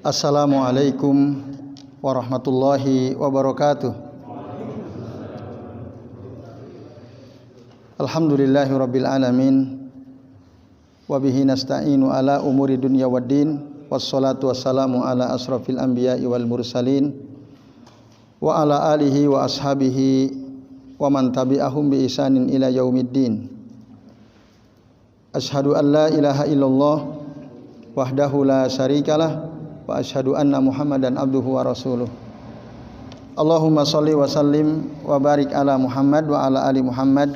Assalamualaikum warahmatullahi wabarakatuh. Alhamdulillahi rabbil alamin. Wabihi nasta'inu ala umuri dunya waddin. Wassalatu wassalamu ala asrafil anbiya'i wal mursalin. Wa ala alihi wa ashabihi wa man tabi'ahum bi ihsanin ila yaumiddin. Asyhadu an la ilaha illallah wahdahu la syarikalah wa asyhadu anna Muhammadan abduhu wa rasuluh. Allahumma shalli wa sallim wa barik ala Muhammad wa ala ali Muhammad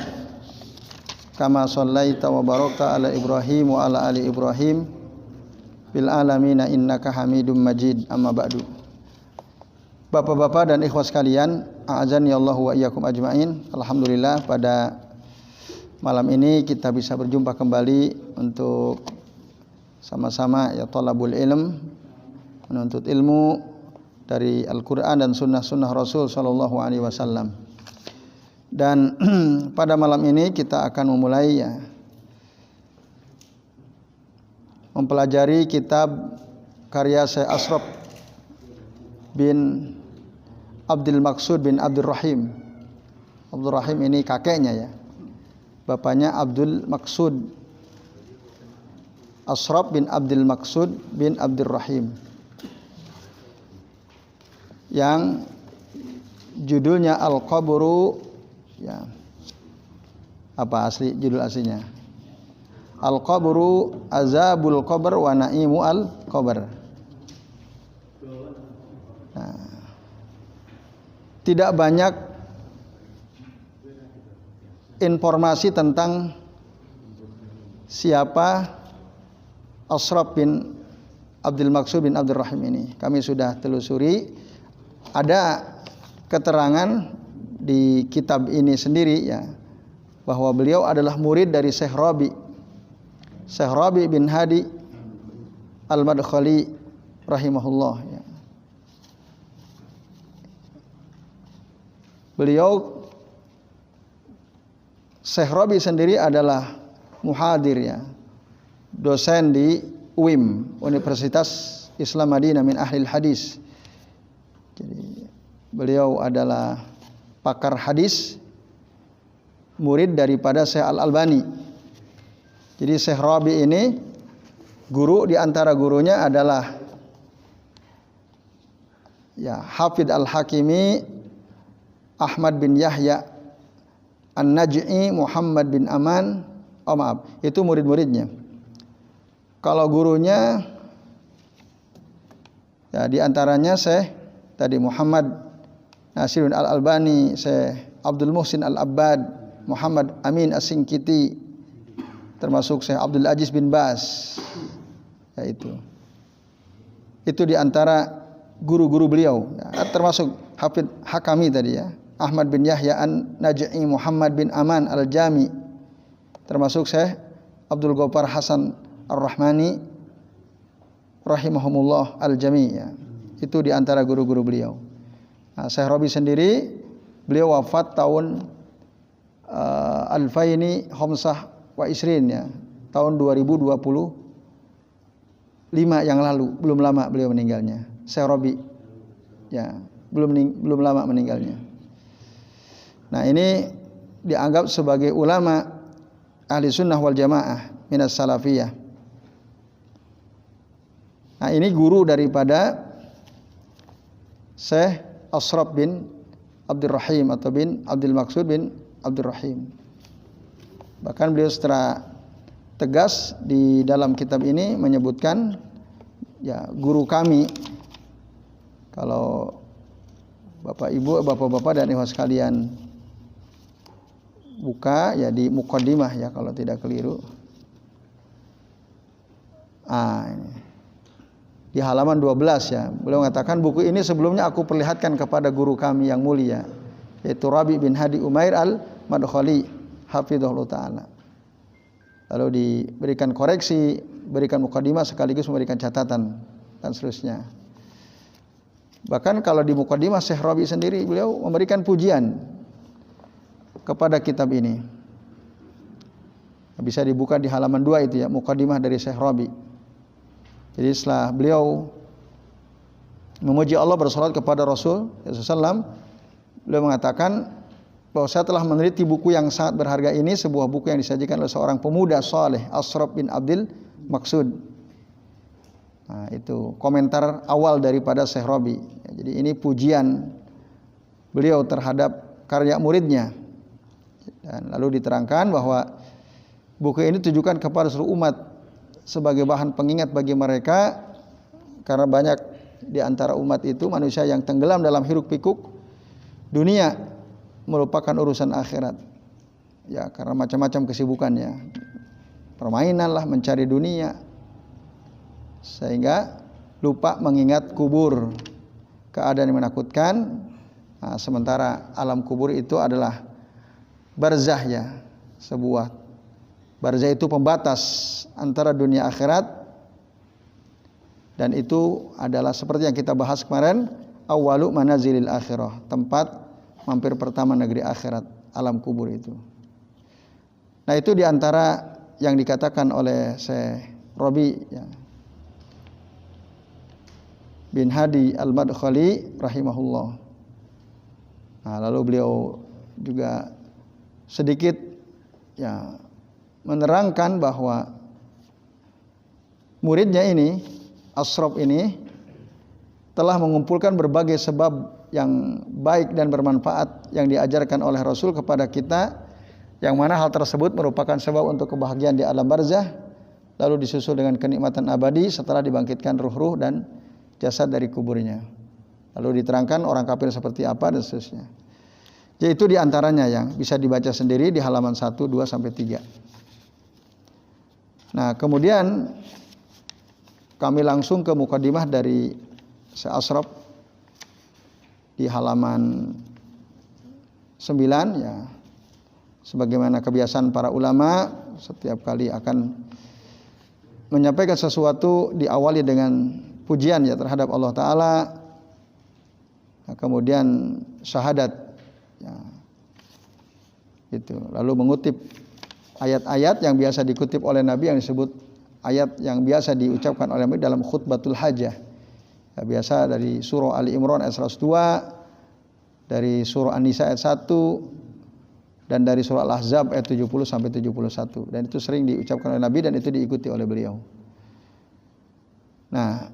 kama shallaita wa barakta ala Ibrahim wa ala ali Ibrahim fil alamin innaka Hamidum Majid. Amma ba'du. Bapak-bapak dan ikhwas sekalian, a'azani Allah wa iyyakum ajmain. Alhamdulillah pada malam ini kita bisa berjumpa kembali untuk sama-sama ya thalabul ilm, menuntut ilmu dari Al-Quran dan sunnah-sunnah Rasul Sallallahu Alaihi Wasallam. Dan pada malam ini kita akan memulai ya, mempelajari kitab karya Syekh Ashraf bin Abdul Maqsud bin Abdul Rahim. Abdul Rahim ini kakeknya ya, bapaknya Abdul Maqsud. Ashraf bin Abdul Maqsud bin Abdul Rahim, yang judulnya Al-Qabru ya. Apa judul aslinya? Al-Qabru Azabul Qabr wa Na'imu Al-Qabr. Nah, tidak banyak informasi tentang siapa Ashraf bin Abdul Maqsud bin Abdul Rahim ini. Kami sudah telusuri. Ada keterangan di kitab ini sendiri ya, bahwa beliau adalah murid dari Syekh Rabi bin Hadi Al-Madkhali rahimahullah ya. Beliau Syekh Rabi sendiri adalah muhadir ya, dosen di UIM, Universitas Islam Madinah min Ahlil Hadis. Jadi beliau adalah pakar hadis, murid daripada Syekh Al-Albani. Jadi Syekh Rabi ini guru, di antara gurunya adalah ya Hafidh Al-Hakimi Ahmad bin Yahya An-Naj'i Muhammad bin Aman. Oh maaf, itu murid-muridnya. Kalau gurunya ya di antaranya Syekh tadi Muhammad Nasiruddin Al-Albani, Syekh Abdul Muhsin Al-Abbad, Muhammad Amin As-Sinkiti, termasuk Syekh Abdul Aziz bin Baz. Ya itu di antara guru-guru beliau. Ya, termasuk Hafidh Hakami tadi ya, Ahmad bin Yahya An-Naj'i Muhammad bin Aman Al-Jami, termasuk Syekh Abdul Ghaffar Hasan Ar-Rahmani rahimahumullah Al-Jami ya. Itu di antara guru-guru beliau. Nah, Syekh Rabi sendiri beliau wafat tahun Alfaini Homsah wa Isrin ya, tahun 2025 yang lalu. Belum lama beliau meninggalnya. Syekh Rabi ya, belum lama meninggalnya. Nah, ini dianggap sebagai ulama ahli sunnah wal jamaah minas salafiyah. Nah, ini guru daripada Syekh Ashraf bin Abdul Rahim atau bin Abdul Maqsud bin Abdul Rahim. Bahkan beliau secara tegas di dalam kitab ini menyebutkan ya, guru kami. Kalau Bapak Ibu, Bapak-bapak dan ikhwas sekalian buka ya di muqaddimah ya kalau tidak keliru. Ini di halaman 12 ya, beliau mengatakan buku ini sebelumnya aku perlihatkan kepada guru kami yang mulia, yaitu Rabi bin Hadi Umair Al-Madkhali hafizahullah ta'ala. Lalu diberikan koreksi, berikan muqaddimah sekaligus memberikan catatan dan seterusnya. Bahkan kalau di muqaddimah Syekh Rabi sendiri beliau memberikan pujian kepada kitab ini. Bisa dibuka di halaman 2 itu ya, muqaddimah dari Syekh Rabi. Jadi setelah beliau memuji Allah, bersolat kepada Rasul SAW. Beliau mengatakan bahwa saya telah meneliti buku yang sangat berharga ini, sebuah buku yang disajikan oleh seorang pemuda saleh, Ashraf bin Abdul Maksud. Nah, itu komentar awal daripada Syekh Rabi. Jadi ini pujian beliau terhadap karya muridnya. Dan lalu diterangkan bahwa buku ini ditujukan kepada seluruh umat sebagai bahan pengingat bagi mereka, karena banyak di antara umat itu manusia yang tenggelam dalam hiruk pikuk dunia, melupakan urusan akhirat. Ya, karena macam-macam kesibukannya. Permainan lah, mencari dunia. Sehingga lupa mengingat kubur. Keadaan yang menakutkan. Nah, sementara alam kubur itu adalah barzah ya. Sebuah barzah itu pembatas antara dunia akhirat. Dan itu adalah seperti yang kita bahas kemarin, awwalu manazilil akhirah, tempat mampir pertama negeri akhirat, alam kubur itu. Nah, itu diantara yang dikatakan oleh Syekh Rabi ya, bin Hadi Al-Madkhali rahimahullah. Nah, lalu beliau juga sedikit ya menerangkan bahwa muridnya ini, Ashraf ini, telah mengumpulkan berbagai sebab yang baik dan bermanfaat yang diajarkan oleh Rasul kepada kita, yang mana hal tersebut merupakan sebab untuk kebahagiaan di alam barzah, lalu disusul dengan kenikmatan abadi setelah dibangkitkan ruh-ruh dan jasad dari kuburnya. Lalu diterangkan orang kafir seperti apa dan seterusnya. Jadi itu diantaranya yang bisa dibaca sendiri di halaman 1, 2, sampai 3. Nah, kemudian kami langsung ke mukadimah dari Syekh Ashraf di halaman 9 ya. Sebagaimana kebiasaan para ulama, setiap kali akan menyampaikan sesuatu diawali dengan pujian ya terhadap Allah Ta'ala. Nah, kemudian syahadat ya, itu. Lalu mengutip ayat-ayat yang biasa dikutip oleh Nabi, yang disebut ayat yang biasa diucapkan oleh Nabi dalam khutbatul hajah. Ya, biasa dari surah Ali Imran ayat 102, dari surah An-Nisa ayat 1, dan dari surah Al-Ahzab ayat 70 sampai 71. Dan itu sering diucapkan oleh Nabi dan itu diikuti oleh beliau. Nah,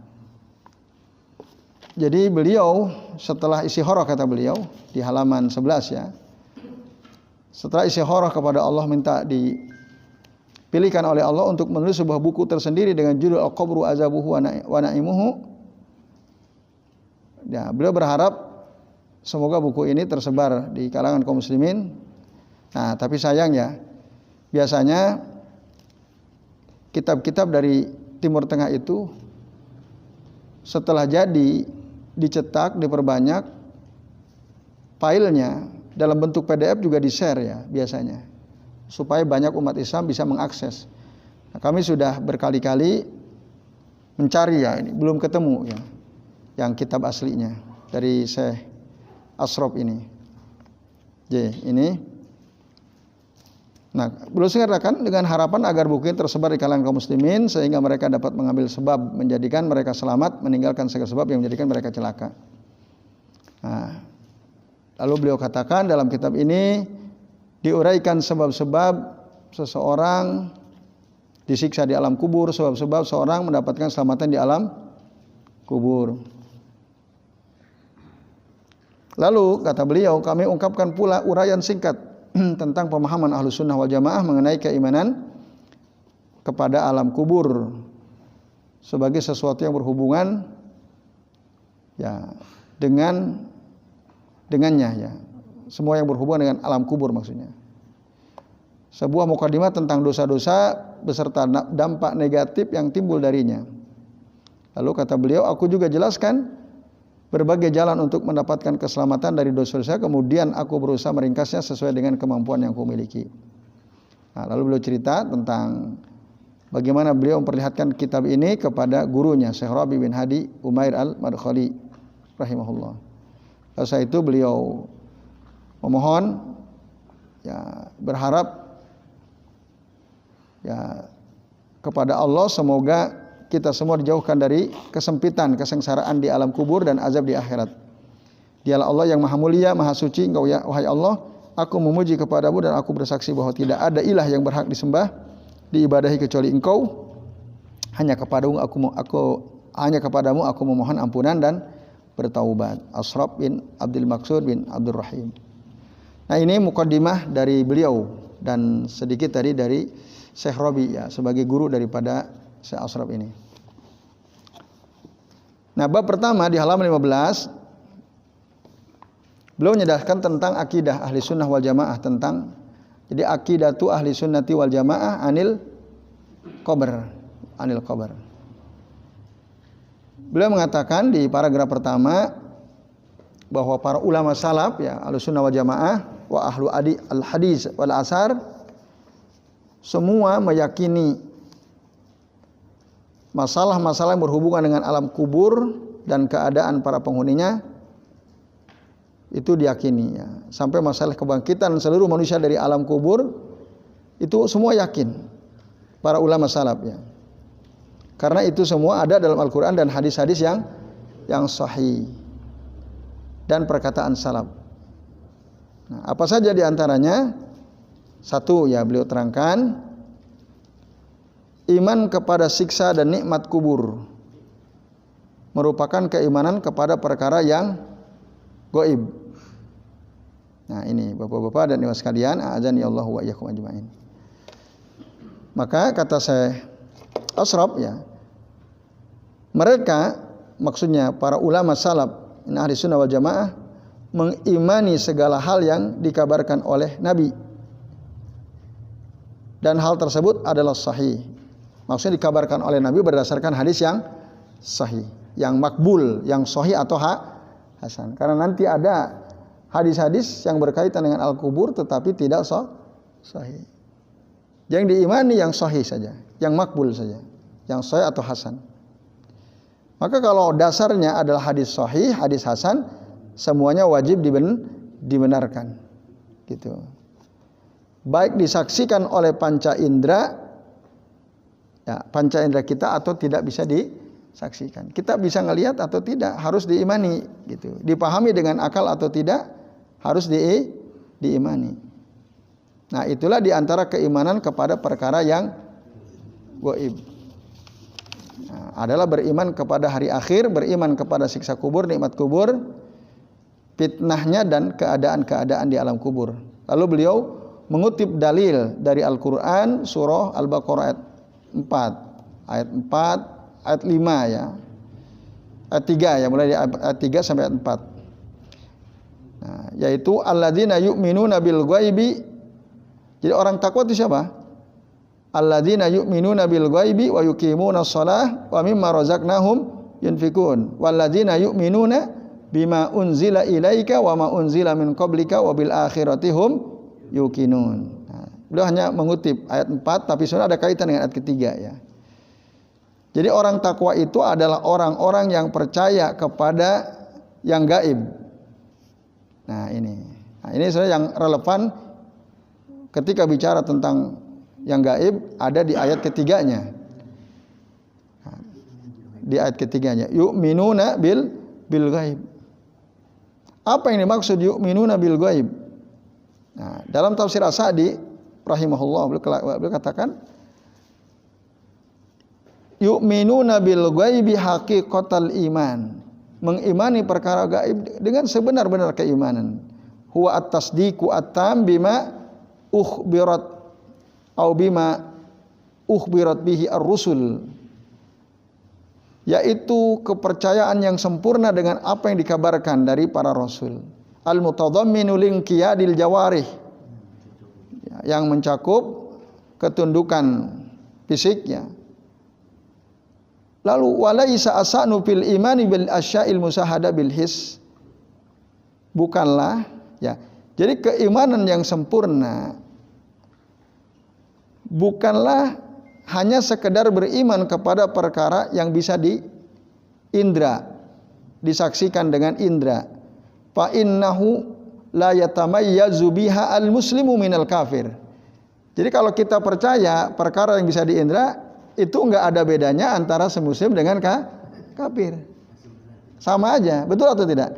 jadi beliau setelah istikharah, kata beliau di halaman 11 ya. Setelah istikharah kepada Allah, minta dipilihkan oleh Allah untuk menulis sebuah buku tersendiri dengan judul Al-Qabru Azabuhu wa Na'imuhu. Ya, beliau berharap semoga buku ini tersebar di kalangan kaum muslimin. Nah, tapi sayangnya biasanya kitab-kitab dari Timur Tengah itu setelah jadi dicetak, diperbanyak, filenya dalam bentuk PDF juga di-share ya biasanya, supaya banyak umat Islam bisa mengakses. Nah, kami sudah berkali-kali mencari ya, ini belum ketemu ya yang kitab aslinya dari Syekh Ashraf ini. Ini. Nah, beliau mengatakan dengan harapan agar buku ini tersebar di kalangan kaum muslimin sehingga mereka dapat mengambil sebab menjadikan mereka selamat, meninggalkan segala sebab yang menjadikan mereka celaka. Nah, lalu beliau katakan dalam kitab ini diuraikan sebab-sebab seseorang disiksa di alam kubur, sebab-sebab seorang mendapatkan keselamatan di alam kubur. Lalu kata beliau, kami ungkapkan pula uraian singkat tentang pemahaman Ahlus Sunnah wal Jamaah mengenai keimanan kepada alam kubur sebagai sesuatu yang berhubungan ya dengannya ya. Semua yang berhubungan dengan alam kubur maksudnya. Sebuah mukadimah tentang dosa-dosa beserta dampak negatif yang timbul darinya. Lalu kata beliau, aku juga jelaskan berbagai jalan untuk mendapatkan keselamatan dari dosa-dosa, kemudian aku berusaha meringkasnya sesuai dengan kemampuan yang aku miliki. Nah, lalu beliau cerita tentang bagaimana beliau memperlihatkan kitab ini kepada gurunya Syekh Rabi bin Hadi Umair Al-Madkhali rahimahullah. Lalu setelah itu beliau memohon ya, berharap ya kepada Allah semoga kita semua dijauhkan dari kesempitan, kesengsaraan di alam kubur dan azab di akhirat. Dialah Allah yang maha mulia, maha suci. Engkau ya wahai Allah, aku memuji kepadamu dan aku bersaksi bahwa tidak ada ilah yang berhak disembah, diibadahi kecuali Engkau. Hanya kepadamu aku memohon ampunan dan bertaubat. Ashraf bin Abdul Maksud bin Abdul Rahim. Nah, ini mukaddimah dari beliau dan sedikit tadi dari Syekh Rabi ya, sebagai guru daripada Syekh Ashraf ini. Nah, bab pertama di halaman 15 beliau menyedahkan tentang akidah ahli sunnah wal jamaah, tentang jadi akidatu ahli sunnati wal jamaah anil qabr. Beliau mengatakan di paragraf pertama bahwa para ulama salaf ya, ahli sunnah wal jamaah wa ahlu al hadis wal asar semua meyakini masalah-masalah yang berhubungan dengan alam kubur dan keadaan para penghuninya itu diyakini ya. Sampai masalah kebangkitan seluruh manusia dari alam kubur itu semua yakin para ulama salaf ya. Karena itu semua ada dalam Al-Qur'an dan hadis-hadis yang sahih dan perkataan salaf. Nah, apa saja di antaranya? Satu ya, beliau terangkan iman kepada siksa dan nikmat kubur merupakan keimanan kepada perkara yang gaib. Nah, ini Bapak-bapak dan Ibu sekalian, a'adzani Allah wa iyyakum ajmain. Maka kata saya Ashraf ya, mereka maksudnya para ulama salaf ahli sunnah wal jamaah mengimani segala hal yang dikabarkan oleh Nabi dan hal tersebut adalah sahih. Maksudnya dikabarkan oleh Nabi berdasarkan hadis yang sahih, yang makbul, yang sahih atau hasan. Karena nanti ada hadis-hadis yang berkaitan dengan al-kubur tetapi tidak sahih. Yang diimani yang sahih saja, yang makbul saja, yang sahih atau hasan. Maka kalau dasarnya adalah hadis sahih, hadis hasan, semuanya wajib dibenarkan. Gitu. Baik disaksikan oleh panca indera, ya, panca indera kita atau tidak bisa disaksikan. Kita bisa ngelihat atau tidak, harus diimani. Gitu. Dipahami dengan akal atau tidak, harus diimani. Nah, itulah diantara keimanan kepada perkara yang gaib. Nah, adalah beriman kepada hari akhir, beriman kepada siksa kubur, nikmat kubur, fitnahnya dan keadaan-keadaan di alam kubur. Lalu beliau mengutip dalil dari Al-Quran surah Al-Baqarah ayat 4, ayat 5 ya. Ayat 3 ya, mulai dari ayat 3 sampai ayat 4. Nah, yaitu alladzina yu'minuna bil ghaibi. Jadi orang takwa itu siapa? Alladzina yu'minuna bil ghaibi wa yuqimuna shalah wa mimma razaqnahum yunfikun. Walladzina yu'minuna bima unzila ilaika wa ma unzila min qablika wa bil akhirati hum yuqinun. Nah, beliau hanya mengutip ayat 4 tapi sebenarnya ada kaitan dengan ayat ketiga ya. Jadi orang takwa itu adalah orang-orang yang percaya kepada yang gaib. Nah, ini sebenarnya yang relevan ketika bicara tentang yang gaib ada di ayat ketiganya. Di ayat ketiganya, yu'minuna bil ghaib. Apa yang dimaksud yu'minuna bil ghaib? Nah, dalam tafsir As-Sa'di rahimahullah beliau katakan yu'minuna bil ghaibi haqiqatal iman. Mengimani perkara gaib dengan sebenar-benar keimanan. Huwa at-tasdiqu at-tam bima ukhbirat au bima ukhbirat bihi ar-rusul, yaitu kepercayaan yang sempurna dengan apa yang dikabarkan dari para rasul. Al-mutadhamminu linqiyadil jawarih, yang mencakup ketundukan fisiknya. Lalu walaisa asanu fil imani bil asya'il musahada bil his, bukanlah ya. Jadi keimanan yang sempurna bukanlah hanya sekedar beriman kepada perkara yang bisa diindra, disaksikan dengan indra. Fa innahu la yatamayyazu biha al muslimu minal kafir. Jadi kalau kita percaya perkara yang bisa diindra, itu nggak ada bedanya antara semuslim dengan kafir. Sama aja, betul atau tidak?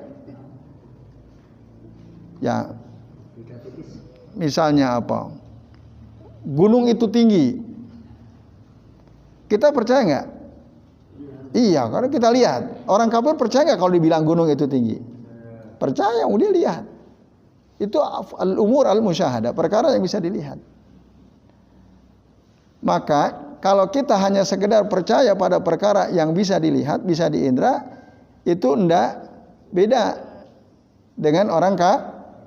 Ya, misalnya apa? Gunung itu tinggi, kita percaya nggak? Iya, karena kita lihat. Orang kafir percaya nggak kalau dibilang gunung itu tinggi? Percaya, dia lihat. Itu al-umur al-musyahadah, perkara yang bisa dilihat. Maka kalau kita hanya sekedar percaya pada perkara yang bisa dilihat, bisa diindra, itu ndak beda dengan orang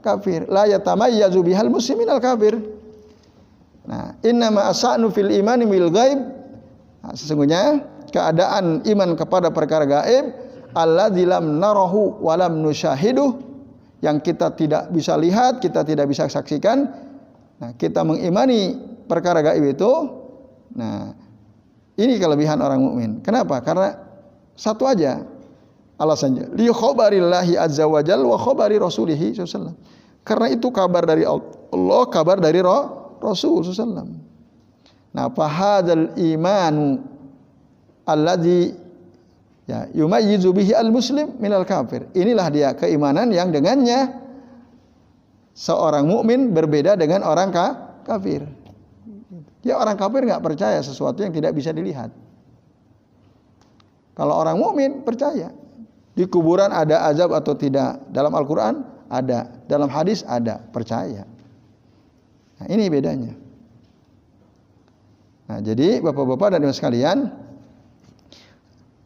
kafir. La yatamayyazu bihal muslimin al kafir. Nah, innama asa'nu fil imani bil ghaib. Nah, sesungguhnya keadaan iman kepada perkara gaib alladzi lam narahu wa lam nusyahiduh, yang kita tidak bisa lihat, kita tidak bisa saksikan. Nah, kita mengimani perkara gaib itu. Nah, ini kelebihan orang mukmin. Kenapa? Karena satu aja alasannya. Li khabarillahi azza wa jalla wa khabari rasulihi sallallahu. Karena itu kabar dari Allah, kabar dari Rasul sallallahu. Nah, fa hadzal imanu alladzi ya yumayyizu bihi al-muslim minal kafir. Inilah dia keimanan yang dengannya seorang mukmin berbeda dengan orang kafir. Ya, orang kafir nggak percaya sesuatu yang tidak bisa dilihat. Kalau orang mukmin percaya. Di kuburan ada azab atau tidak? Dalam Al-Quran ada, dalam hadis ada, percaya. Nah, ini bedanya. Nah, jadi bapak-bapak dan ibu sekalian,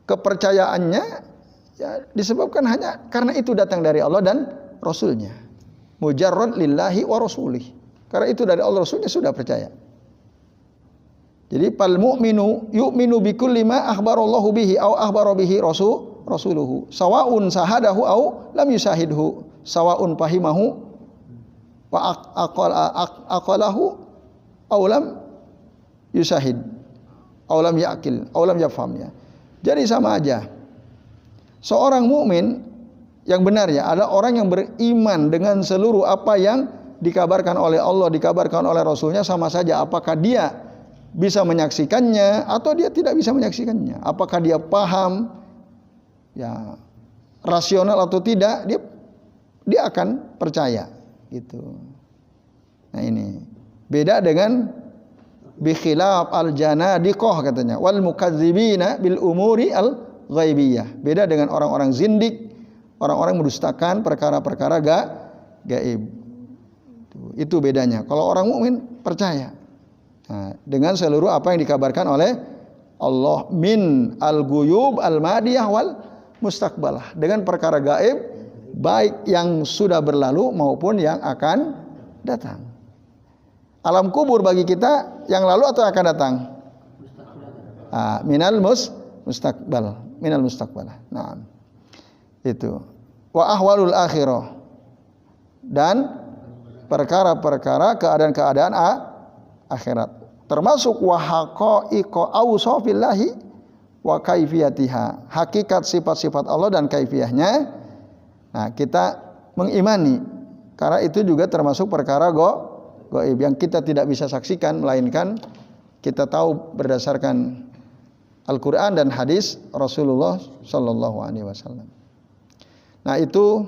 kepercayaannya ya disebabkan hanya karena itu datang dari Allah dan Rasulnya. Mujarrad lillahi wa rasulih. Karena itu dari Allah Rasulnya sudah percaya. Jadi fal mu'minu yu'minu bi kulli ma akhbarallahu bihi au akhbara bihi rasuluhu. Sawa'un sahadahu au lam yusahidhu. Sawa'un fahimahu wa aqalahu au lam yusahid. Au lam yaqil, au lam yafham ya. Jadi sama aja. Seorang mukmin yang benar ya adalah orang yang beriman dengan seluruh apa yang dikabarkan oleh Allah, dikabarkan oleh Rasulnya, sama saja apakah dia bisa menyaksikannya atau dia tidak bisa menyaksikannya. Apakah dia paham ya rasional atau tidak, dia akan percaya gitu. Nah, ini beda dengan bi khilaf al-janadiqah katanya wal mukadzibina bil umuri al-ghaibiyah. Beda dengan orang-orang zindik, orang-orang mendustakan perkara-perkara gaib. Itu bedanya. Kalau orang mukmin percaya dengan seluruh apa yang dikabarkan oleh Allah min al-ghuyub al-madiyah wal mustaqbalah, dengan perkara gaib baik yang sudah berlalu maupun yang akan datang. Alam kubur bagi kita yang lalu atau akan datang? Minal mustaqbal, minal mustaqbalah. Nah, itu. Wa ahwalul akhirah, dan perkara-perkara keadaan-keadaan akhirat. Termasuk wa haqaiqa awsafillahi wa kaifiyatiha. Hakikat sifat-sifat Allah dan kaifiyahnya. Nah, kita mengimani karena itu juga termasuk perkara gaib yang kita tidak bisa saksikan, melainkan kita tahu berdasarkan Al-Quran dan hadis Rasulullah sallallahu alaihi wasallam. Nah, itu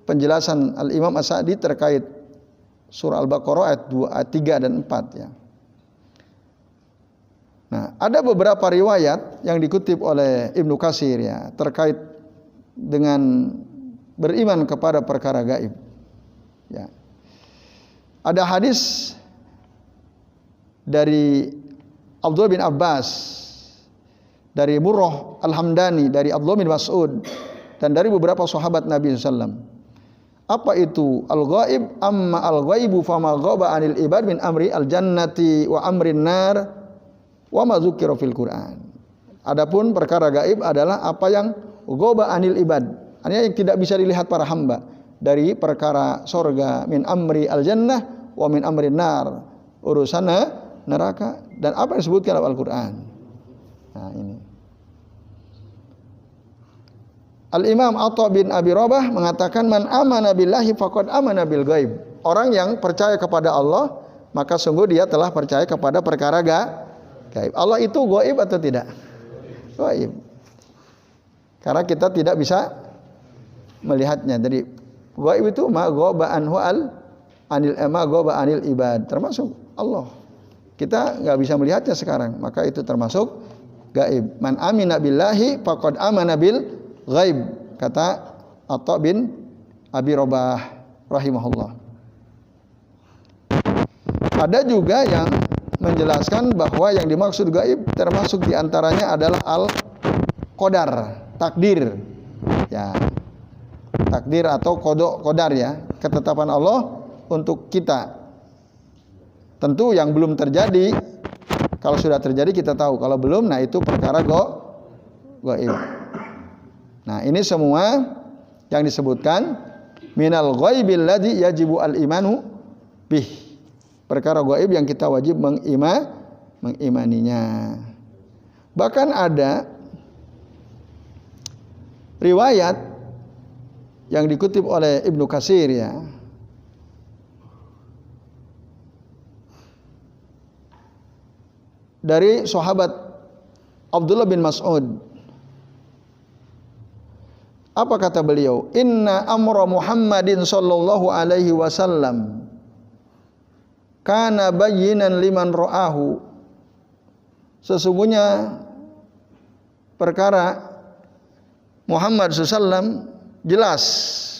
penjelasan Al-Imam As-Sa'di terkait surah Al-Baqarah ayat 3 dan 4 ya. Nah, ada beberapa riwayat yang dikutip oleh Ibnu Katsir ya terkait dengan beriman kepada perkara gaib. Ya. Ada hadis dari Abdullah bin Abbas, dari Murrah Al-Hamdani, dari Abdullah bin Mas'ud, dan dari beberapa sahabat Nabi SAW. Apa itu al-ghaib? Amma al-ghaibu fama ghaba 'anil ibad min amri al-jannati wa amrin nar wa ma dzukira fil Qur'an. Adapun perkara gaib adalah apa yang ghaba 'anil ibad, artinya yang tidak bisa dilihat para hamba, dari perkara sorga, min amri al-jannah wa min amrin nar, urusan neraka, dan apa yang disebutkan dalam Al-Qur'an. Nah, ini. Al-Imam Atha bin Abi Rabah mengatakan man amana billahi faqad amana bil ghaib. Orang yang percaya kepada Allah, maka sungguh dia telah percaya kepada perkara gaib. Allah itu gaib atau tidak? Gaib. Karena kita tidak bisa melihatnya. Jadi gaib itu ma ghaba anhu anil ibad, termasuk Allah. Kita nggak bisa melihatnya sekarang, maka itu termasuk gaib. Man amina billahi faqad amana bil ghaib, kata Atha bin Abi Rabah rahimahullah. Ada juga yang menjelaskan bahwa yang dimaksud gaib termasuk diantaranya adalah al-qadar, takdir. Ya, takdir atau qadar ya, ketetapan Allah untuk kita. Tentu yang belum terjadi, kalau sudah terjadi kita tahu, kalau belum, nah itu perkara gaib. Nah, ini semua yang disebutkan minal ghaibil ladzi yajibu al-imanu bih. Perkara gaib yang kita wajib mengimaninya. Bahkan ada riwayat yang dikutip oleh Ibnu Katsir ya. Dari sahabat Abdullah bin Mas'ud. Apa kata beliau? Inna amra Muhammadin sallallahu alaihi wasallam kana bayyinan liman ra'ahu. Sesungguhnya perkara Muhammad sallallahu jelas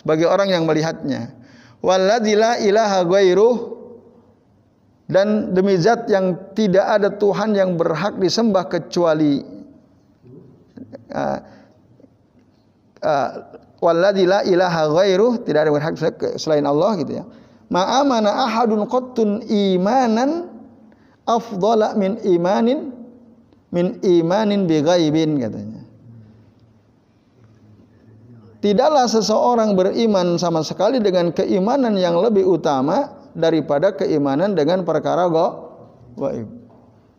bagi orang yang melihatnya. Walladzi la ilaha ghairuh, dan demi zat yang tidak ada Tuhan yang berhak disembah kecuali walladzi la ilaha ghairuh, tidak ada berhak selain Allah gitu ya. Ma amana ahadun qattun imanan afdhala min imanin bi ghaibin, katanya. Tidaklah seseorang beriman sama sekali dengan keimanan yang lebih utama daripada keimanan dengan perkara gaib.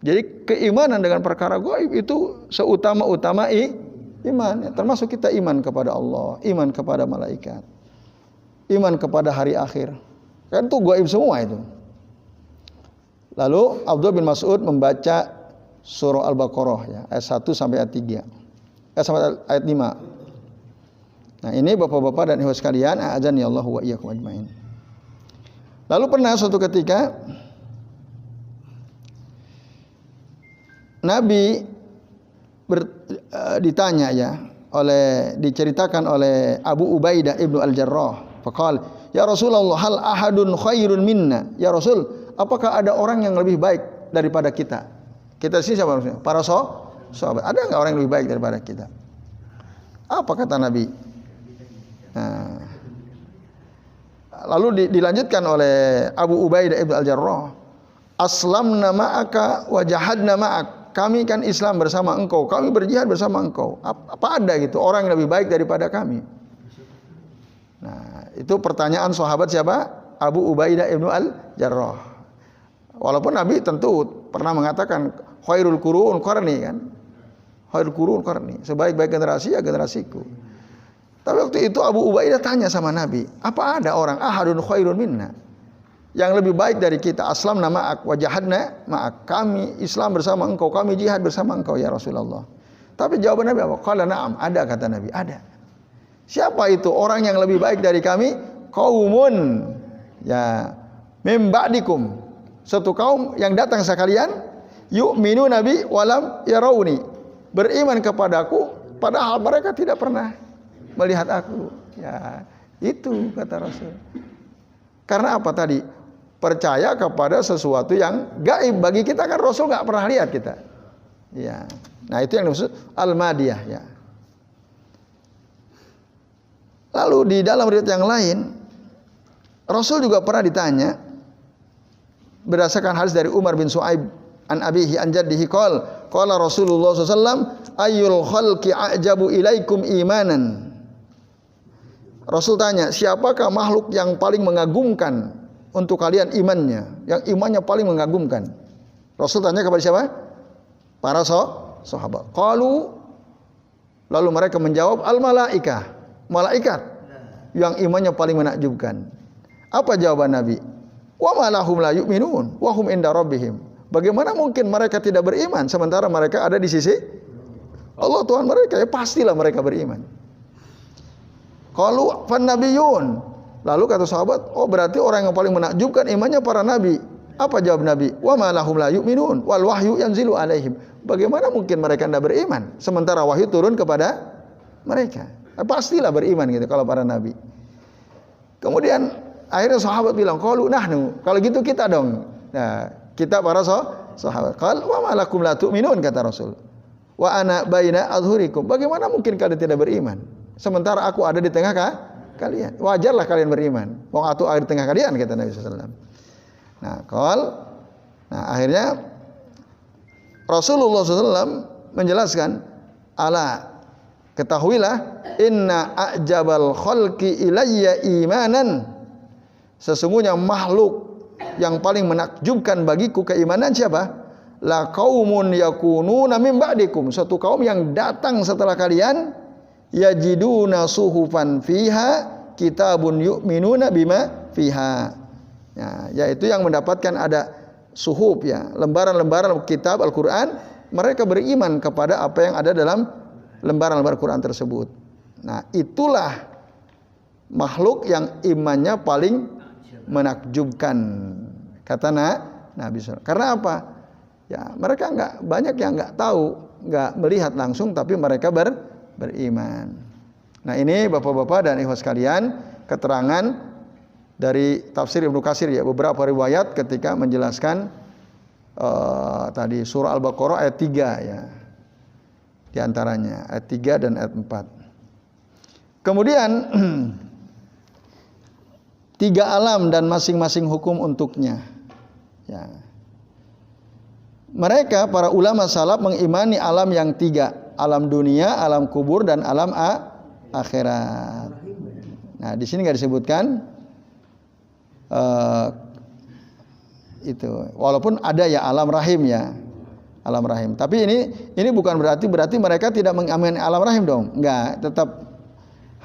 Jadi keimanan dengan perkara gaib itu seutama-utama iman. Termasuk kita iman kepada Allah, iman kepada malaikat, iman kepada hari akhir. Kan itu gaib semua itu. Lalu Abdullah bin Mas'ud membaca surah Al-Baqarah ya, ayat 1 sampai ayat 3. Sampai ayat 5. Nah, ini bapak-bapak dan ibu sekalian, a'adzani Allah wa iyyakum ajmain. Lalu pernah suatu ketika Nabi ditanya ya, diceritakan oleh Abu Ubaidah ibnu Al-Jarrah. Faqal, ya Rasulullah, hal ahadun khairun minna? Ya Rasul, apakah ada orang yang lebih baik daripada kita? Kita sih siapa maksudnya? Para sahabat. Ada enggak orang yang lebih baik daripada kita? Apa kata Nabi? Nah, lalu dilanjutkan oleh Abu Ubaidah ibnu Al-Jarrah. Aslamna ma'aka wa jahadna ma'ak. Kami kan Islam bersama engkau, kami berjihad bersama engkau. Apa ada gitu orang yang lebih baik daripada kami? Nah, itu pertanyaan sahabat siapa? Abu Ubaidah ibnu Al-Jarrah. Walaupun Nabi tentu pernah mengatakan khairul qurun qarni kan. Khairul qurun qarni. Sebaik-baik generasi ya generasiku. Tapi waktu itu Abu Ubaidah tanya sama Nabi, apa ada orang ahadun khairun minna, yang lebih baik dari kita? Aslamna ma'ak wa jahadna ma'ak. Kami Islam bersama engkau, kami jihad bersama engkau ya Rasulullah. Tapi jawaban Nabi apa? Qala na'am, ada, kata Nabi, ada. Siapa itu orang yang lebih baik dari kami? Qaumun ya mim ba'dikum, satu kaum yang datang sekalian, yu'minu nabi walam yarawni, beriman kepadaku padahal mereka tidak pernah melihat aku. Ya, itu kata Rasul. Karena apa tadi? Percaya kepada sesuatu yang gaib. Bagi kita kan Rasul nggak pernah lihat kita. Ya. Nah, itu yang dimaksud al-madiyah ya. Lalu di dalam riwayat yang lain, Rasul juga pernah ditanya berdasarkan hadis dari Umar bin Su'aib an abihi an jaddihi qala Rasulullah SAW, ayyul khalqi a'jabu ilaikum imanan. Rasul tanya, siapakah makhluk yang paling mengagumkan untuk kalian imannya, yang imannya paling mengagumkan? Rasul tanya kepada siapa? Para sahabat. Qalu, lalu mereka menjawab, al-malaikah, malaikat yang imannya paling menakjubkan. Apa jawaban Nabi? Wa ma lahum la yu'minun wa hum inda rabbihim. Bagaimana mungkin mereka tidak beriman sementara mereka ada di sisi Allah Tuhan mereka? Ya pastilah mereka beriman. Qalu fan nabiyun. Lalu kata sahabat, oh berarti orang yang paling menakjubkan imannya para nabi. Apa jawab Nabi? Wa ma lahum la yu'minun wal wahyu yanzilu alaihim. Bagaimana mungkin mereka tidak beriman sementara wahyu turun kepada mereka? Pastilah beriman gitu kalau para nabi. Kemudian akhirnya sahabat bilang, qalu nahnu. Kalau gitu kita dong. Nah, kita para sahabat. Qal wa ma lakum la tu'minun kata Rasul. Wa ana baina adhurikum. Bagaimana mungkin kalian tidak beriman sementara aku ada di tengah kalian? Wajarlah kalian beriman. Wong aku ada di tengah kalian kata Nabi sallallahu alaihi wasallam. Nah, akhirnya Rasulullah SAW menjelaskan, ala ketahuilah inna a'jabal khalqi ilayya imanan, sesungguhnya makhluk yang paling menakjubkan bagiku keimanan siapa? La qaumun yakununa min ba'dikum, suatu kaum yang datang setelah kalian, yajiduna suhufan fiha kitabun yu'minuna bima fiha. Ya, yaitu yang mendapatkan ada suhuf ya, lembaran-lembaran kitab Al-Qur'an, mereka beriman kepada apa yang ada dalam lembaran-lembaran Quran tersebut. Nah, itulah makhluk yang imannya paling menakjubkan kata Nabi SAW. Karena apa? Ya, mereka banyak yang nggak tahu, nggak melihat langsung, tapi mereka beriman. Nah, ini bapak-bapak dan ikhwan sekalian, keterangan dari tafsir Ibnu Katsir ya, beberapa riwayat ketika menjelaskan tadi surah Al-Baqarah ayat 3 ya. Di antaranya ayat 3 dan ayat 4. Kemudian 3 alam dan masing-masing hukum untuknya. Ya. Mereka para ulama salaf mengimani alam yang 3, alam dunia, alam kubur dan alam akhirat. Nah, di sini enggak disebutkan itu, walaupun ada ya alam rahim ya, alam rahim. Tapi ini bukan berarti mereka tidak mengamini alam rahim dong. Enggak, tetap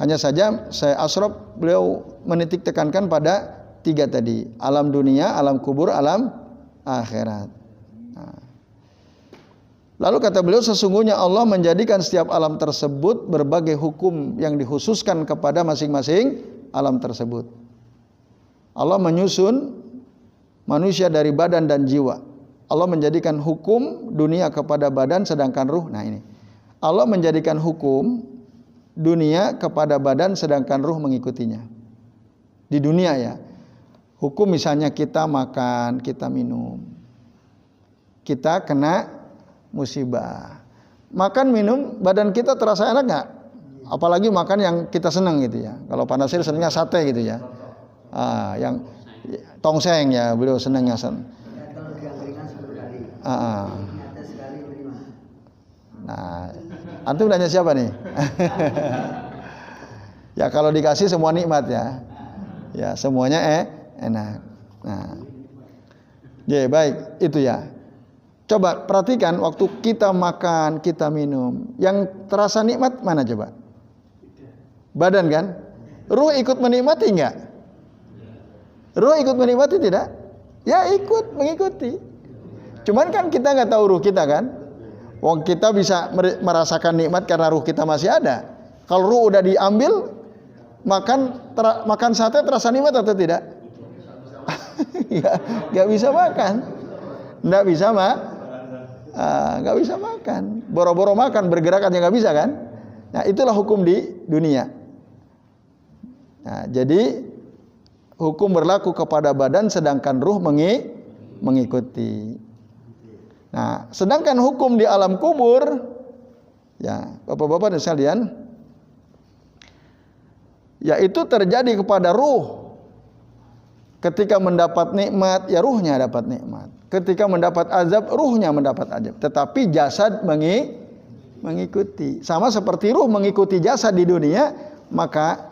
hanya saja saya Ashraf beliau menitik tekankan pada 3 tadi, alam dunia, alam kubur, alam akhirat. Nah. Lalu kata beliau, sesungguhnya Allah menjadikan setiap alam tersebut berbagai hukum yang dikhususkan kepada masing-masing alam tersebut. Allah menyusun manusia dari badan dan jiwa. Allah menjadikan hukum dunia kepada badan sedangkan ruh. Nah ini. Allah menjadikan hukum dunia kepada badan sedangkan ruh mengikutinya. Di dunia ya. Hukum misalnya kita makan, kita minum. Kita kena musibah. Makan minum badan kita terasa enak enggak? Apalagi makan yang kita senang gitu ya. Kalau Panasir senangnya sate gitu ya. Yang tongseng ya, beliau senangnya Nah, antum nanya siapa nih? Ya kalau dikasih semua nikmat ya. Ya semuanya enak. Nah, ya baik itu ya. Coba perhatikan waktu kita makan, kita minum, yang terasa nikmat mana coba? Badan kan? Ruh ikut menikmati enggak? Ruh ikut menikmati tidak? Ya ikut mengikuti. Cuman kan kita nggak tahu ruh kita kan. Wong kita bisa merasakan nikmat karena ruh kita masih ada. Kalau ruh udah diambil, makan sate terasa nikmat atau tidak? Ya, nggak bisa makan. Nggak bisa makan. Boro-boro makan, bergerak aja nggak bisa kan? Nah itulah hukum di dunia. Nah jadi hukum berlaku kepada badan sedangkan ruh mengikuti. Nah, sedangkan hukum di alam kubur ya, Bapak-bapak dan sekalian, yaitu terjadi kepada ruh. Ketika mendapat nikmat, ya ruhnya dapat nikmat. Ketika mendapat azab, ruhnya mendapat azab. Tetapi jasad mengikuti. Sama seperti ruh mengikuti jasad di dunia, maka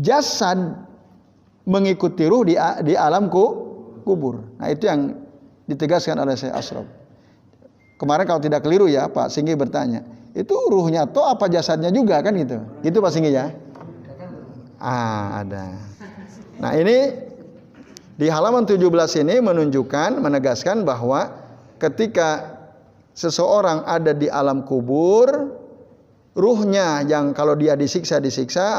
jasad mengikuti ruh di alam kubur. Nah itu yang ditegaskan oleh Syekh Ashraf. Kemarin kalau tidak keliru ya Pak Singgi bertanya, itu ruhnya toh apa jasadnya juga kan gitu? Gitu Pak Singgi ya? Ada. Nah ini Di halaman 17 ini menunjukkan, menegaskan bahwa ketika seseorang ada di alam kubur, ruhnya yang kalau dia disiksa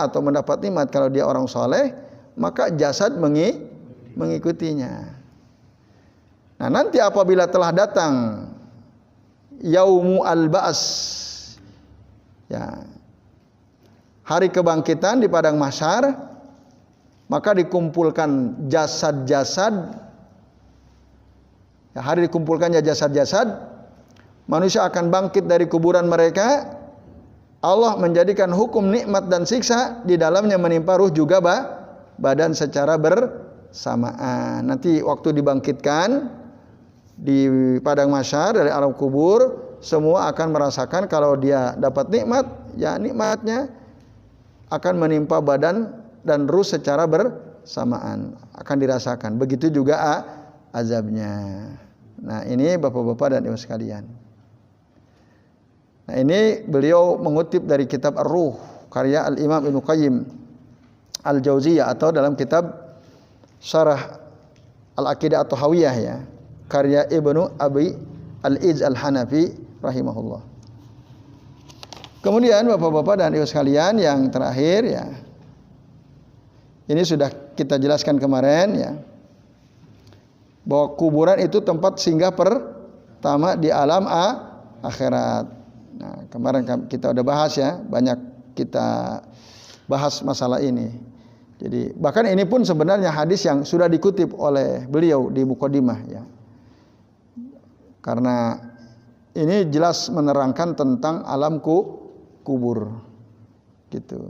atau mendapat nikmat kalau dia orang soleh, maka jasad mengikutinya. Nah, nanti apabila telah datang yaumu al-ba's, ya, hari kebangkitan di padang mahsyar, maka dikumpulkan jasad-jasad, ya, hari dikumpulkannya jasad-jasad, manusia akan bangkit dari kuburan mereka. Allah menjadikan hukum nikmat dan siksa di dalamnya menimpa ruh juga badan secara bersamaan. Nanti waktu dibangkitkan di padang mahsyar dari alam kubur, semua akan merasakan kalau dia dapat nikmat, ya nikmatnya akan menimpa badan dan ruh secara bersamaan, akan dirasakan. Begitu juga azabnya. Nah, ini Bapak-bapak dan Ibu sekalian. Nah, ini beliau mengutip dari kitab Ar-Ruh karya Al-Imam Ibnu Qayyim Al-Jauziyah, atau dalam kitab Syarah Al-Aqidah At-Tahawiyah, ya, karya Ibnu Abi Al-Izz Al-Hanafi rahimahullah. Kemudian Bapak-bapak dan Ibu sekalian, yang terakhir, ya, ini sudah kita jelaskan kemarin, ya, bahwa kuburan itu tempat singgah pertama di alam akhirat. Nah, kemarin kita udah bahas, ya, banyak kita bahas masalah ini. Jadi bahkan ini pun sebenarnya hadis yang sudah dikutip oleh beliau di Muqaddimah, ya. Karena ini jelas menerangkan tentang alam kubur. Gitu.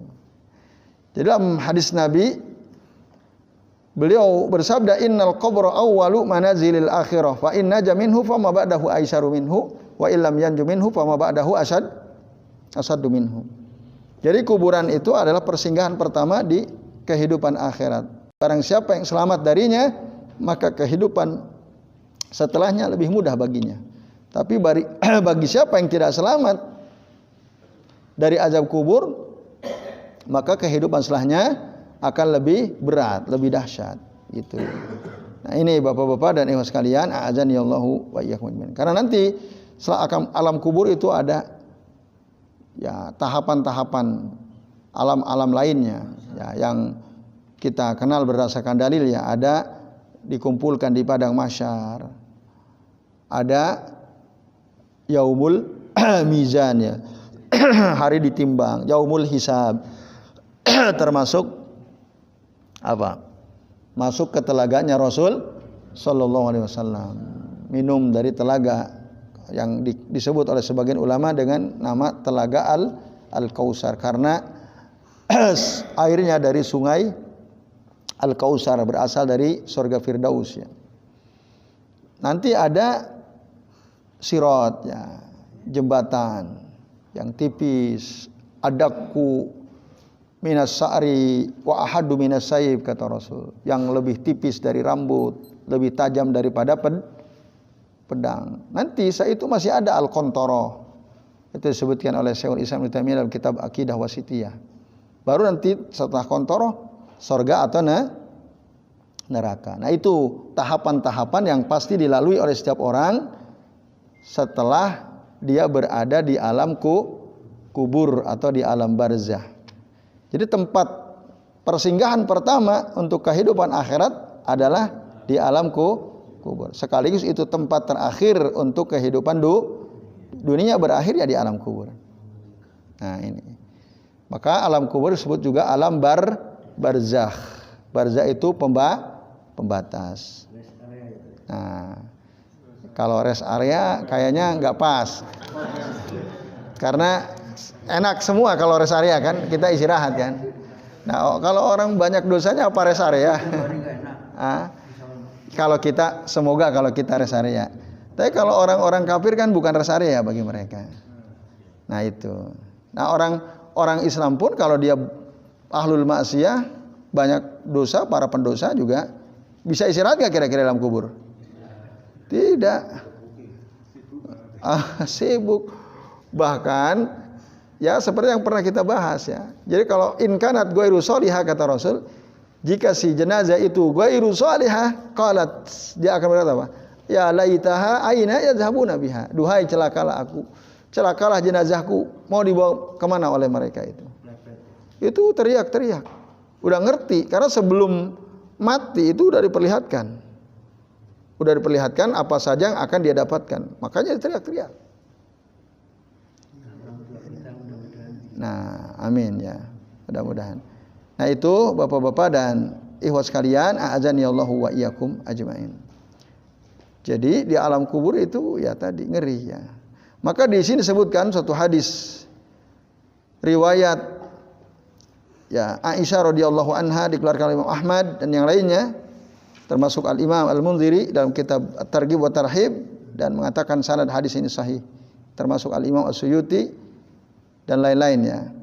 Jadi dalam hadis Nabi, beliau bersabda, innal qabra awwalu manazilil akhirah, fa inna jaminhu fa ma ba'dahu aisaru minhu, wa illam yanju minhu fa ma ba'dahu asaddu minhu. Jadi kuburan itu adalah persinggahan pertama di kehidupan akhirat. Barang siapa yang selamat darinya, maka kehidupan setelahnya lebih mudah baginya. Tapi bagi siapa yang tidak selamat dari azab kubur, maka kehidupan setelahnya akan lebih berat, lebih dahsyat, gitu. Nah, ini Bapak-bapak dan Ibu sekalian, a'adzanillahu wa iyyakum. Karena nanti setelah alam kubur itu ada, ya, tahapan-tahapan alam-alam lainnya, ya, yang kita kenal berdasarkan dalil, ya. Ada dikumpulkan di padang mahsyar, ada yaumul mizan, ya, hari ditimbang, yaumul hisab, termasuk apa? Masuk ke telaganya Rasul sallallahu alaihi wasallam, minum dari telaga yang disebut oleh sebagian ulama dengan nama telaga Al-Kautsar, karena airnya dari sungai Al-Kautsar berasal dari surga Firdaus, ya. Nanti ada sirat, ya, jembatan yang tipis, adakku minas sa'ri wa ahadu minas sayib, kata Rasul, yang lebih tipis dari rambut, lebih tajam daripada pedang. Nanti saat itu masih ada al-qantara. Itu disebutkan oleh Syekhul Islam Ibnu Taimiyah dalam kitab Aqidah Wasithiyah. Baru nanti setelah qantara surga atau neraka. Nah, itu tahapan-tahapan yang pasti dilalui oleh setiap orang setelah dia berada di alam kubur atau di alam barzah. Jadi tempat persinggahan pertama untuk kehidupan akhirat adalah di alam kubur. Sekaligus itu tempat terakhir untuk kehidupan dunia berakhir, ya, di alam kubur. Nah, ini. Maka alam kubur disebut juga alam barzakh. Barzakh itu pembatas. Nah, kalau rest area kayaknya nggak pas. Karena enak semua kalau rest area, kan, kita istirahat, kan. Nah, kalau orang banyak dosanya apa rest area? Kalau kita, semoga kalau kita rest area. Tapi kalau orang-orang kafir kan bukan rest area bagi mereka. Nah, itu. Nah, orang Islam pun kalau dia ahlul ma'siyah, banyak dosa, para pendosa juga bisa istirahat gak kira-kira dalam kubur? Tidak. Sibuk. Bahkan, ya, seperti yang pernah kita bahas, ya. Jadi kalau in kanat ghairu sholihah, kata Rasul, Jika si jenazah itu ghairu salihah, qalat, dia akan berkata apa? Ya laitaha aina yadhhabuna biha. Duhai celakalah aku. Celakalah jenazahku, mau dibawa kemana oleh mereka itu? Itu teriak-teriak. Udah ngerti, karena sebelum mati itu udah diperlihatkan. Udah diperlihatkan apa saja yang akan dia dapatkan. Makanya teriak-teriak. Nah, amin ya. Mudah-mudahan. Nah, itu Bapak-bapak dan ikhwat sekalian, a'azani Allahu wa iyyakum ajmain. Jadi di alam kubur itu ya tadi ngeri ya. Maka di sini disebutkan suatu hadis riwayat ya Aisyah radhiyallahu anha dikeluarkan oleh Imam Ahmad dan yang lainnya, termasuk Al-Imam Al-Munziri dalam kitab At-Targhib wa Tarhib, dan mengatakan sanad hadis ini sahih, termasuk Al-Imam As-Suyuti dan lain-lainnya.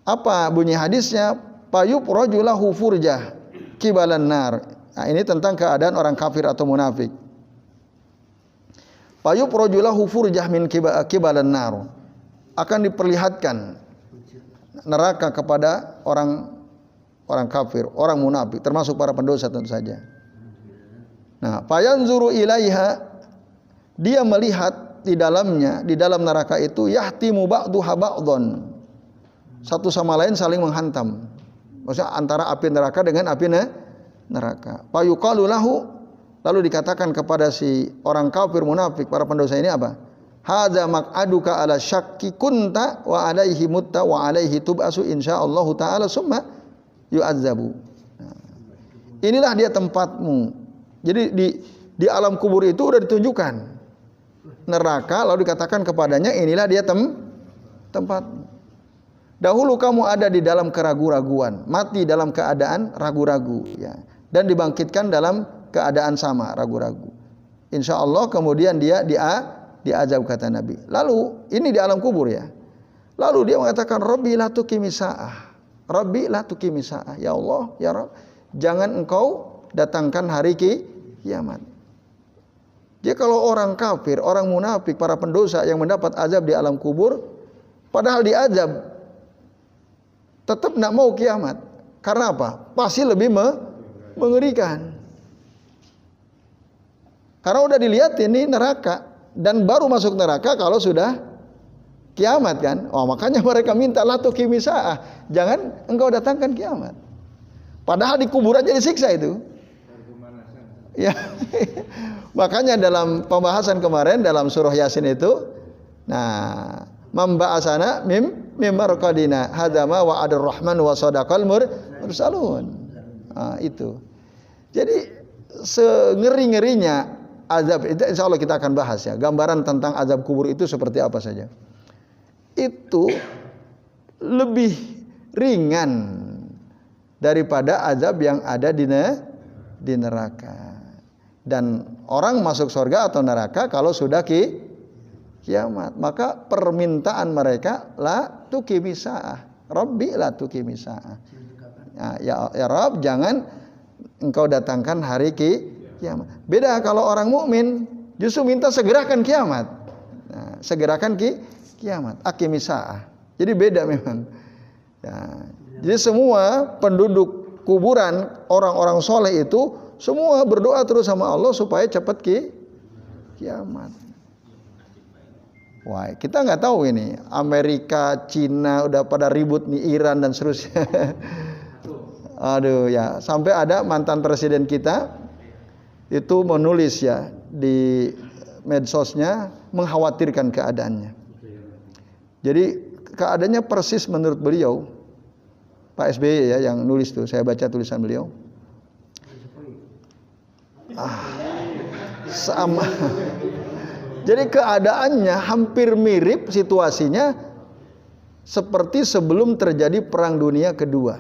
Apa bunyi hadisnya? Payub rajulahu furjah kibalan nar. Nah, ini tentang keadaan orang kafir atau munafik. Payub rajulahu furjah min kibalan nar. Akan diperlihatkan neraka kepada orang kafir, orang munafik, termasuk para pendosa tentu saja. Nah, fayanzuru ilaiha, dia melihat di dalamnya, di dalam neraka itu, yahtimu ba'duha ba'dhan, satu sama lain saling menghantam. Maksudnya antara api neraka dengan api neraka. Fayuqalu lahu, lalu dikatakan kepada si orang kafir munafik, para pendosa ini apa? Hadza maq'aduka ala syakki kunta wa alaihi mutta wa alaihi tub'asu insyaallah taala summa yu'adzabu. Nah, inilah dia tempatmu. Jadi di alam kubur itu udah ditunjukkan neraka, lalu dikatakan kepadanya inilah dia tempatmu. Dahulu kamu ada di dalam keraguan-raguan, mati dalam keadaan ragu-ragu ya, dan dibangkitkan dalam keadaan sama ragu-ragu. Insyaallah kemudian dia diazab kata Nabi. Lalu ini di alam kubur ya. Lalu dia mengatakan Rabbi la tuqimi sa'ah. Rabbi la tuqimi sa'ah. Ya Allah, ya Rabb, jangan engkau datangkan hari kiamat. Dia kalau orang kafir, orang munafik, para pendosa yang mendapat azab di alam kubur, padahal diazab tetap tidak mau kiamat. Karena apa? Pasti lebih mengerikan. Karena udah dilihat ini neraka, dan baru masuk neraka kalau sudah kiamat kan. Oh, makanya mereka minta la tuqimi sa'ah, jangan engkau datangkan kiamat. Padahal di kuburan jadi siksa itu. Ya. Makanya dalam pembahasan kemarin dalam surah Yasin itu, nah, memba'asana mim marqadina hadama wa adur rahman wa sadaqal mursalun. Nah, itu. Jadi sengeri-ngerinya azab itu insyaallah kita akan bahas ya. Gambaran tentang azab kubur itu seperti apa saja. Itu lebih ringan daripada azab yang ada di neraka. Dan orang masuk surga atau neraka kalau sudah kiamat, maka permintaan mereka la tuqimi sa'ah. Rabbi la tuqimi sa'ah. Ya Rabb, jangan engkau datangkan hari kiamat. Beda kalau orang mukmin justru minta segerakan kiamat. Nah, segerakan kiamat, aqimi sa'ah. Jadi beda memang. Ya, jadi semua penduduk kuburan, orang-orang soleh itu semua berdoa terus sama Allah supaya cepat kiamat. Wah, kita nggak tahu ini Amerika, Cina udah pada ribut nih, Iran dan seterusnya. Aduh ya, sampai ada mantan presiden kita itu menulis ya di medsosnya mengkhawatirkan keadaannya. Jadi keadaannya persis menurut beliau, Pak SBY ya yang nulis tuh, saya baca tulisan beliau. Sama. Jadi keadaannya hampir mirip situasinya seperti sebelum terjadi Perang Dunia Kedua.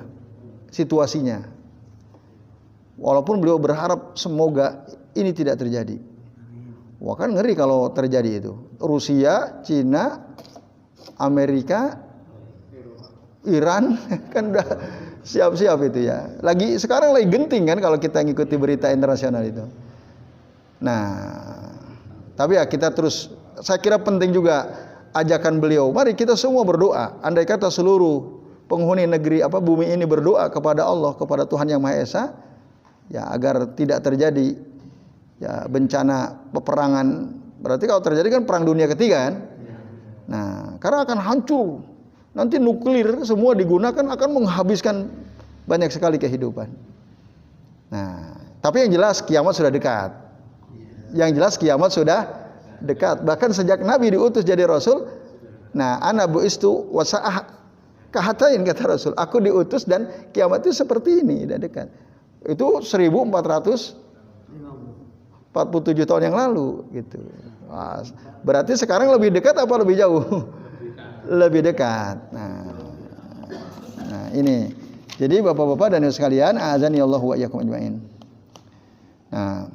Situasinya. Walaupun beliau berharap semoga ini tidak terjadi. Wah, kan ngeri kalau terjadi itu. Rusia, Cina, Amerika, Iran kan udah siap-siap itu ya. Sekarang lagi genting kan kalau kita ngikuti berita internasional itu. Nah, tapi ya kita terus, saya kira penting juga ajakan beliau. Mari kita semua berdoa. Andai kata seluruh penghuni negeri bumi ini berdoa kepada Allah, kepada Tuhan Yang Maha Esa, ya agar tidak terjadi ya bencana peperangan. Berarti kalau terjadi kan perang dunia ketiga kan? Nah, karena akan hancur. Nanti nuklir semua digunakan akan menghabiskan banyak sekali kehidupan. Nah, tapi yang jelas kiamat sudah dekat. Yang jelas kiamat sudah dekat. Bahkan sejak Nabi diutus jadi Rasul, nah, ana buistu wasa'ah kahatain kata Rasul. Aku diutus dan kiamat itu seperti ini, sudah dekat. Itu 1447 tahun yang lalu gitu. Wah, berarti sekarang lebih dekat apa lebih jauh? Lebih dekat. Nah, ini. Jadi Bapak-bapak dan Ibu sekalian, azani Allahu wa iyyakum ajmain. Nah,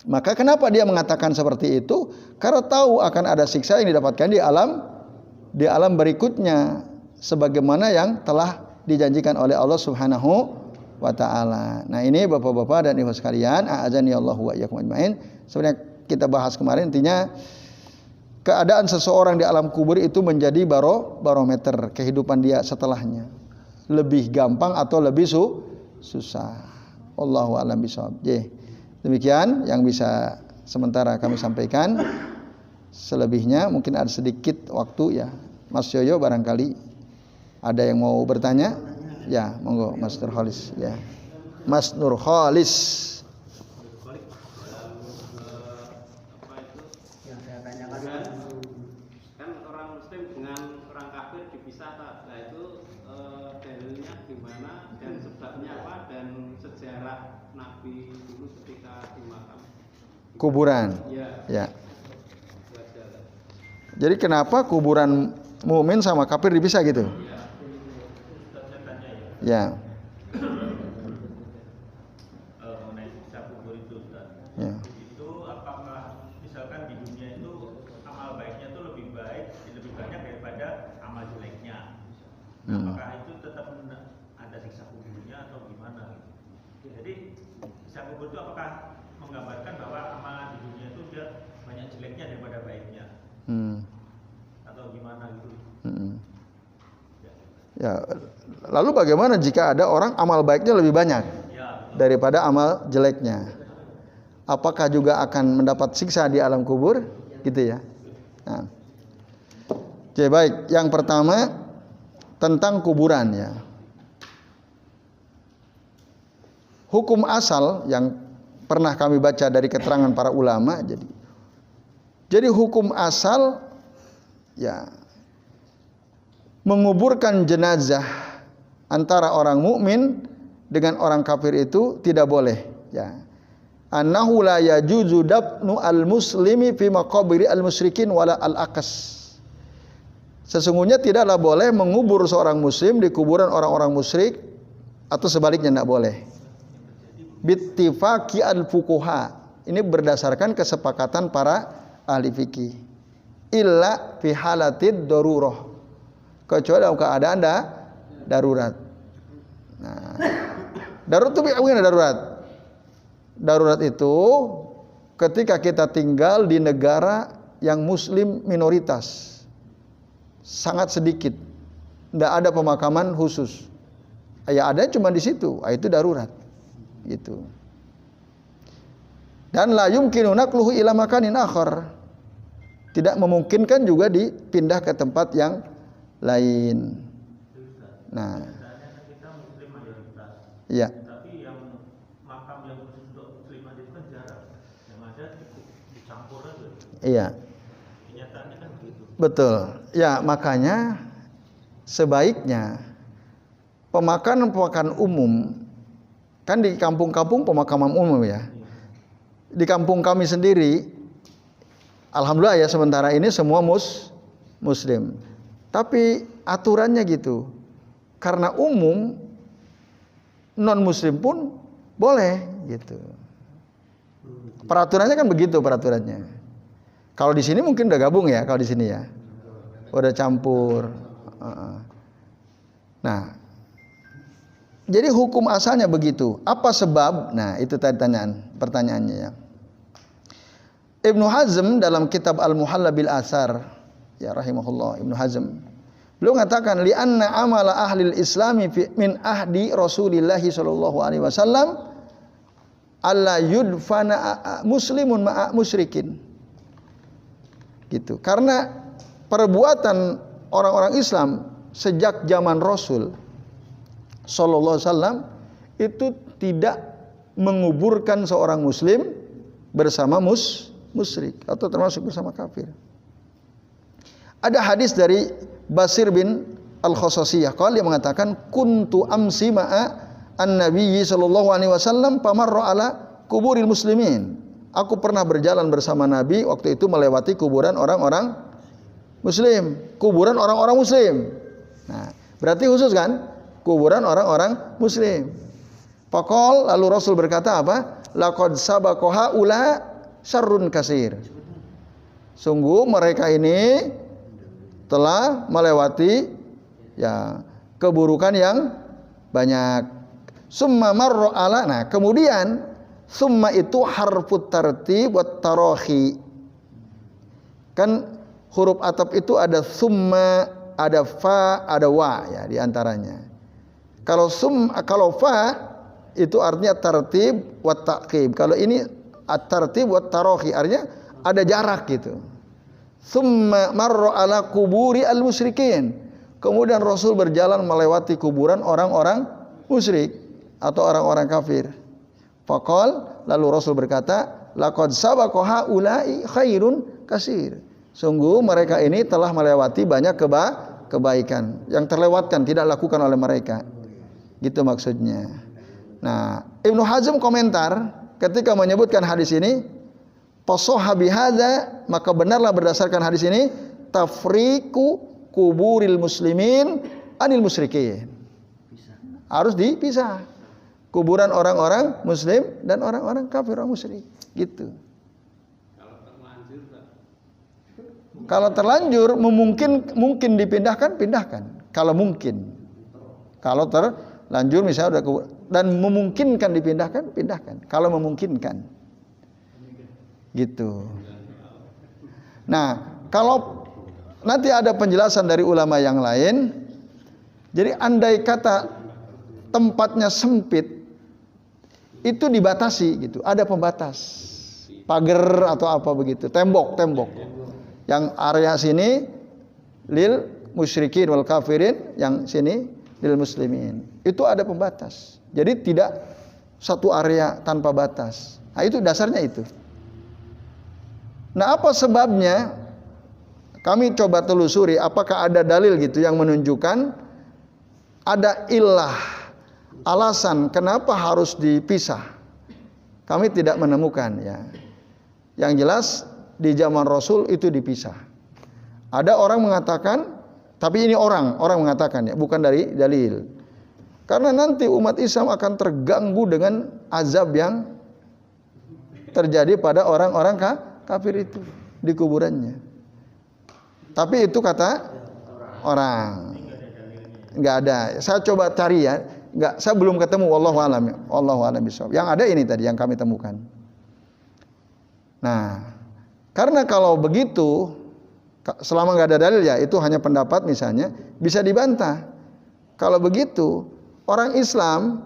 maka kenapa dia mengatakan seperti itu? Karena tahu akan ada siksa yang didapatkan di alam berikutnya, sebagaimana yang telah dijanjikan oleh Allah Subhanahu wa taala. Nah, ini Bapak-bapak dan Ibu sekalian, azani Allahu wa iyyakum ajmain. Sebenarnya kita bahas kemarin, intinya keadaan seseorang di alam kubur itu menjadi barometer kehidupan dia setelahnya. Lebih gampang atau lebih susah. Wallahu a'lam bishawab. Demikian yang bisa sementara kami sampaikan. Selebihnya mungkin ada sedikit waktu ya. Mas Yoyo barangkali ada yang mau bertanya? Ya, monggo Mas Nurkhalis ya. Mas Nurkhalis. Kan orang muslim dengan orang kafir dipisah, nah itu dalilnya gimana dan sebabnya apa dan sejarah Nabi dulu ketika di makam Kuburan. Ya. Jadi kenapa kuburan mukmin sama kafir dipisah gitu? Ya. Mengenai siksa kubur itu, Ustaz. Ya. Itu apakah misalkan di dunia itu amal baiknya itu lebih banyak daripada amal jeleknya? Apakah itu tetap ada siksa kuburnya atau gimana? Jadi siksa kubur itu apakah menggambarkan bahwa amalan di dunia itu dia banyak jeleknya daripada baiknya? Atau gimana gitu? Ya, lalu bagaimana jika ada orang amal baiknya lebih banyak daripada amal jeleknya? Apakah juga akan mendapat siksa di alam kubur? Gitu ya. Nah. Oke, baik. Yang pertama tentang kuburan ya. Hukum asal yang pernah kami baca dari keterangan para ulama, jadi hukum asal ya, menguburkan jenazah antara orang mukmin dengan orang kafir itu tidak boleh ya. Annahu la yajuzu dafnu al-muslimi fi maqabiri al-musyrikin wala al-aqas. Sesungguhnya tidaklah boleh mengubur seorang muslim di kuburan orang-orang musyrik atau sebaliknya tidak boleh. Bittifaqi al-fuqaha. Ini berdasarkan kesepakatan para ahli fikih. Illa fi halatid darurah. Kecuali dalam keadaan darurat. Nah, darurat itu bagaimana darurat? Darurat itu ketika kita tinggal di negara yang muslim minoritas. Sangat sedikit. Tidak ada pemakaman khusus. Ya ada cuma di situ. Itu darurat. Gitu. Dan la yumkinu naqluhu ila makanin akhar. Tidak memungkinkan juga dipindah ke tempat yang lain. Nah, kita muslim mayoritas. Iya. Tapi yang makam yang khusus untuk muslim aja itu kan jarang. Yang ada dicampur aja. Iya. Kenyataannya kan begitu. Betul. Ya, makanya sebaiknya pemakaman umum kan di kampung-kampung pemakaman umum ya. Di kampung kami sendiri alhamdulillah ya sementara ini semua muslim. Tapi aturannya gitu. Karena umum non muslim pun boleh gitu. Peraturannya kan begitu peraturannya. Kalau di sini mungkin udah gabung ya kalau di sini ya. Udah campur. Nah, jadi hukum asalnya begitu. Apa sebab? Nah, itu tadi pertanyaannya ya. Ibnu Hazm dalam kitab Al-Muhalla bil Athar, ya rahimahullah, Ibnu Hazm Beliau mengatakan li'anna amala ahlil islami min ahdi Rasulillah sallallahu alaihi wasallam alla yudfana muslimun ma'a musyrikin. Gitu. Karena perbuatan orang-orang Islam sejak zaman Rasul sallallahu alaihi wasallam itu tidak menguburkan seorang muslim bersama musyrik atau termasuk bersama kafir. Ada hadis dari Basir bin Al-Khosasiyah, kalau dia mengatakan kuntu amsi ma'a an-nabiyyi sallallahu alaihi wasallam pamarra ala kuburil muslimin. Aku pernah berjalan bersama Nabi waktu itu melewati kuburan orang-orang muslim, kuburan orang-orang muslim. Nah, berarti khusus kan? Kuburan orang-orang muslim. Faqal, lalu Rasul berkata apa? Laqad sabaqaha ula syarrun kasir. Sungguh mereka ini telah melewati ya keburukan yang banyak. Summa marra ala, nah kemudian summa itu harfut tartib wat tarahi. Kan huruf ataf itu ada summa, ada fa, ada wa ya di antaranya. Kalau fa itu artinya tartib wat taqib. Kalau ini at-tartib wat tarahi artinya ada jarak gitu. Summa marra ala kuburi al-musyrikin. Kemudian Rasul berjalan melewati kuburan orang-orang musyrik atau orang-orang kafir. Faqal, lalu Rasul berkata, laqad sabaqa haula'i khairun kasir. Sungguh mereka ini telah melewati banyak kebaikan yang terlewatkan, tidak dilakukan oleh mereka. Gitu maksudnya. Nah, Ibnu Hazm komentar ketika menyebutkan hadis ini, fasahha bihadza, maka benarlah berdasarkan hadis ini tafriqu kuburil muslimin anil musyrikin. Harus dipisah kuburan orang-orang muslim dan orang-orang kafir, orang musyrik. Gitu. Kalau terlanjur mungkin dipindahkan, pindahkan. Kalau mungkin. Kalau terlanjur misalnya udah dan memungkinkan dipindahkan, pindahkan. Kalau memungkinkan. Gitu. Nah, kalau nanti ada penjelasan dari ulama yang lain, jadi andai kata tempatnya sempit, itu dibatasi gitu, ada pembatas, pagar atau apa begitu, tembok, yang area sini lil musyrikin wal kafirin, yang sini lil muslimin, itu ada pembatas, jadi tidak satu area tanpa batas. Nah, itu dasarnya itu. Nah, apa sebabnya? Kami coba telusuri apakah ada dalil gitu yang menunjukkan ada illah, alasan kenapa harus dipisah. Kami tidak menemukan ya. Yang jelas di zaman Rasul itu dipisah. Ada orang mengatakan, tapi ini orang mengatakan ya, bukan dari dalil. Karena nanti umat Islam akan terganggu dengan azab yang terjadi pada orang-orang kafir itu di kuburannya. Tapi itu kata orang. Enggak ada. Saya coba cari ya. Enggak, saya belum ketemu, wallahu a'lam bishawab. Yang ada ini tadi yang kami temukan. Nah, karena kalau begitu selama enggak ada dalil ya itu hanya pendapat misalnya, bisa dibantah. Kalau begitu, orang Islam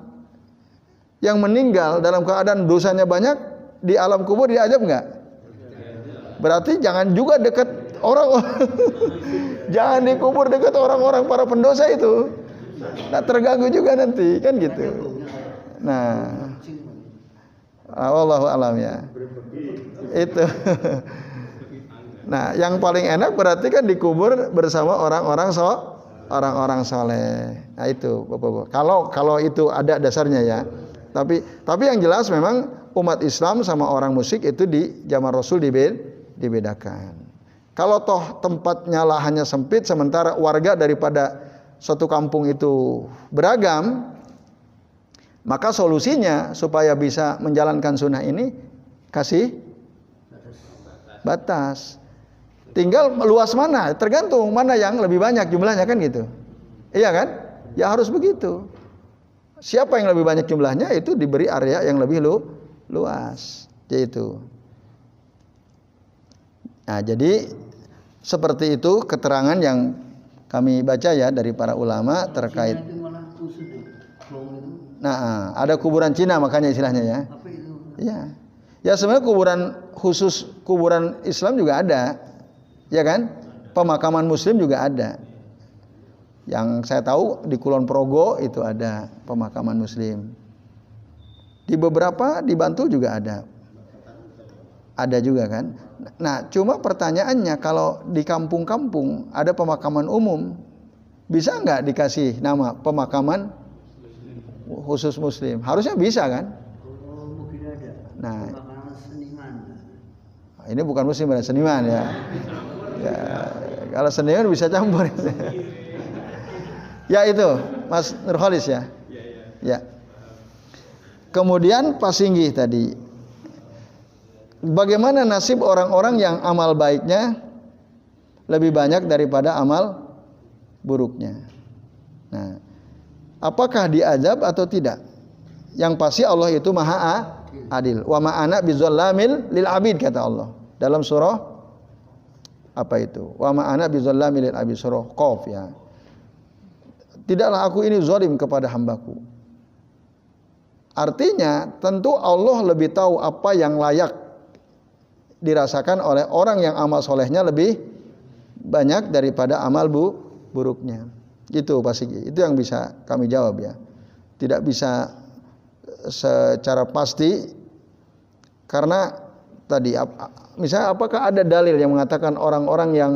yang meninggal dalam keadaan dosanya banyak di alam kubur diazab enggak? Berarti jangan juga dekat orang, jangan dikubur dekat orang-orang para pendosa itu. Nah, terganggu juga nanti kan gitu. Nah, wallahu a'lam ya. Itu. Nah, yang paling enak berarti kan dikubur bersama orang-orang soleh. Nah, itu Bapak-bapak. Kalau itu ada dasarnya ya. Tapi yang jelas memang umat Islam sama orang musyrik itu di zaman Rasul dibedakan. Kalau toh tempatnya lahannya sempit sementara warga daripada suatu kampung itu beragam, maka solusinya supaya bisa menjalankan sunnah ini kasih batas. Tinggal luas mana, tergantung mana yang lebih banyak jumlahnya kan gitu. Iya kan? Ya harus begitu. Siapa yang lebih banyak jumlahnya itu diberi area yang lebih luas. Yaitu. Nah, jadi seperti itu keterangan yang kami baca ya dari para ulama terkait. Nah, ada kuburan Cina makanya istilahnya ya. Iya. Ya sebenarnya kuburan khusus kuburan Islam juga ada. Ya kan? Pemakaman Muslim juga ada. Yang saya tahu di Kulon Progo itu ada pemakaman Muslim. Di beberapa di Bantul juga ada. Ada juga kan. Nah, cuma pertanyaannya kalau di kampung-kampung ada pemakaman umum, bisa nggak dikasih nama pemakaman khusus Muslim? Harusnya bisa kan? Mungkin ada. Nah, Pemakaman seniman. ini bukan Muslim, ada seniman ya. Ya, kalau seniman bisa campur. Ya itu, Mas Nurholis ya. Ya. Kemudian Pak Singgih tadi. Bagaimana nasib orang-orang yang amal baiknya lebih banyak daripada amal buruknya? Nah, apakah diazab atau tidak? Yang pasti Allah itu Maha Adil. Wa ma ana bizallamil lil abid kata Allah. Dalam surah apa itu? Wa ma ana bizallamil lil abid, surah Qaf ya. Tidaklah aku ini zalim kepada hambaku. Artinya tentu Allah lebih tahu apa yang layak dirasakan oleh orang yang amal solehnya lebih banyak daripada amal buruknya. Itu Pak Sigi. Itu yang bisa kami jawab ya. Tidak bisa secara pasti karena tadi misalnya apakah ada dalil yang mengatakan orang-orang yang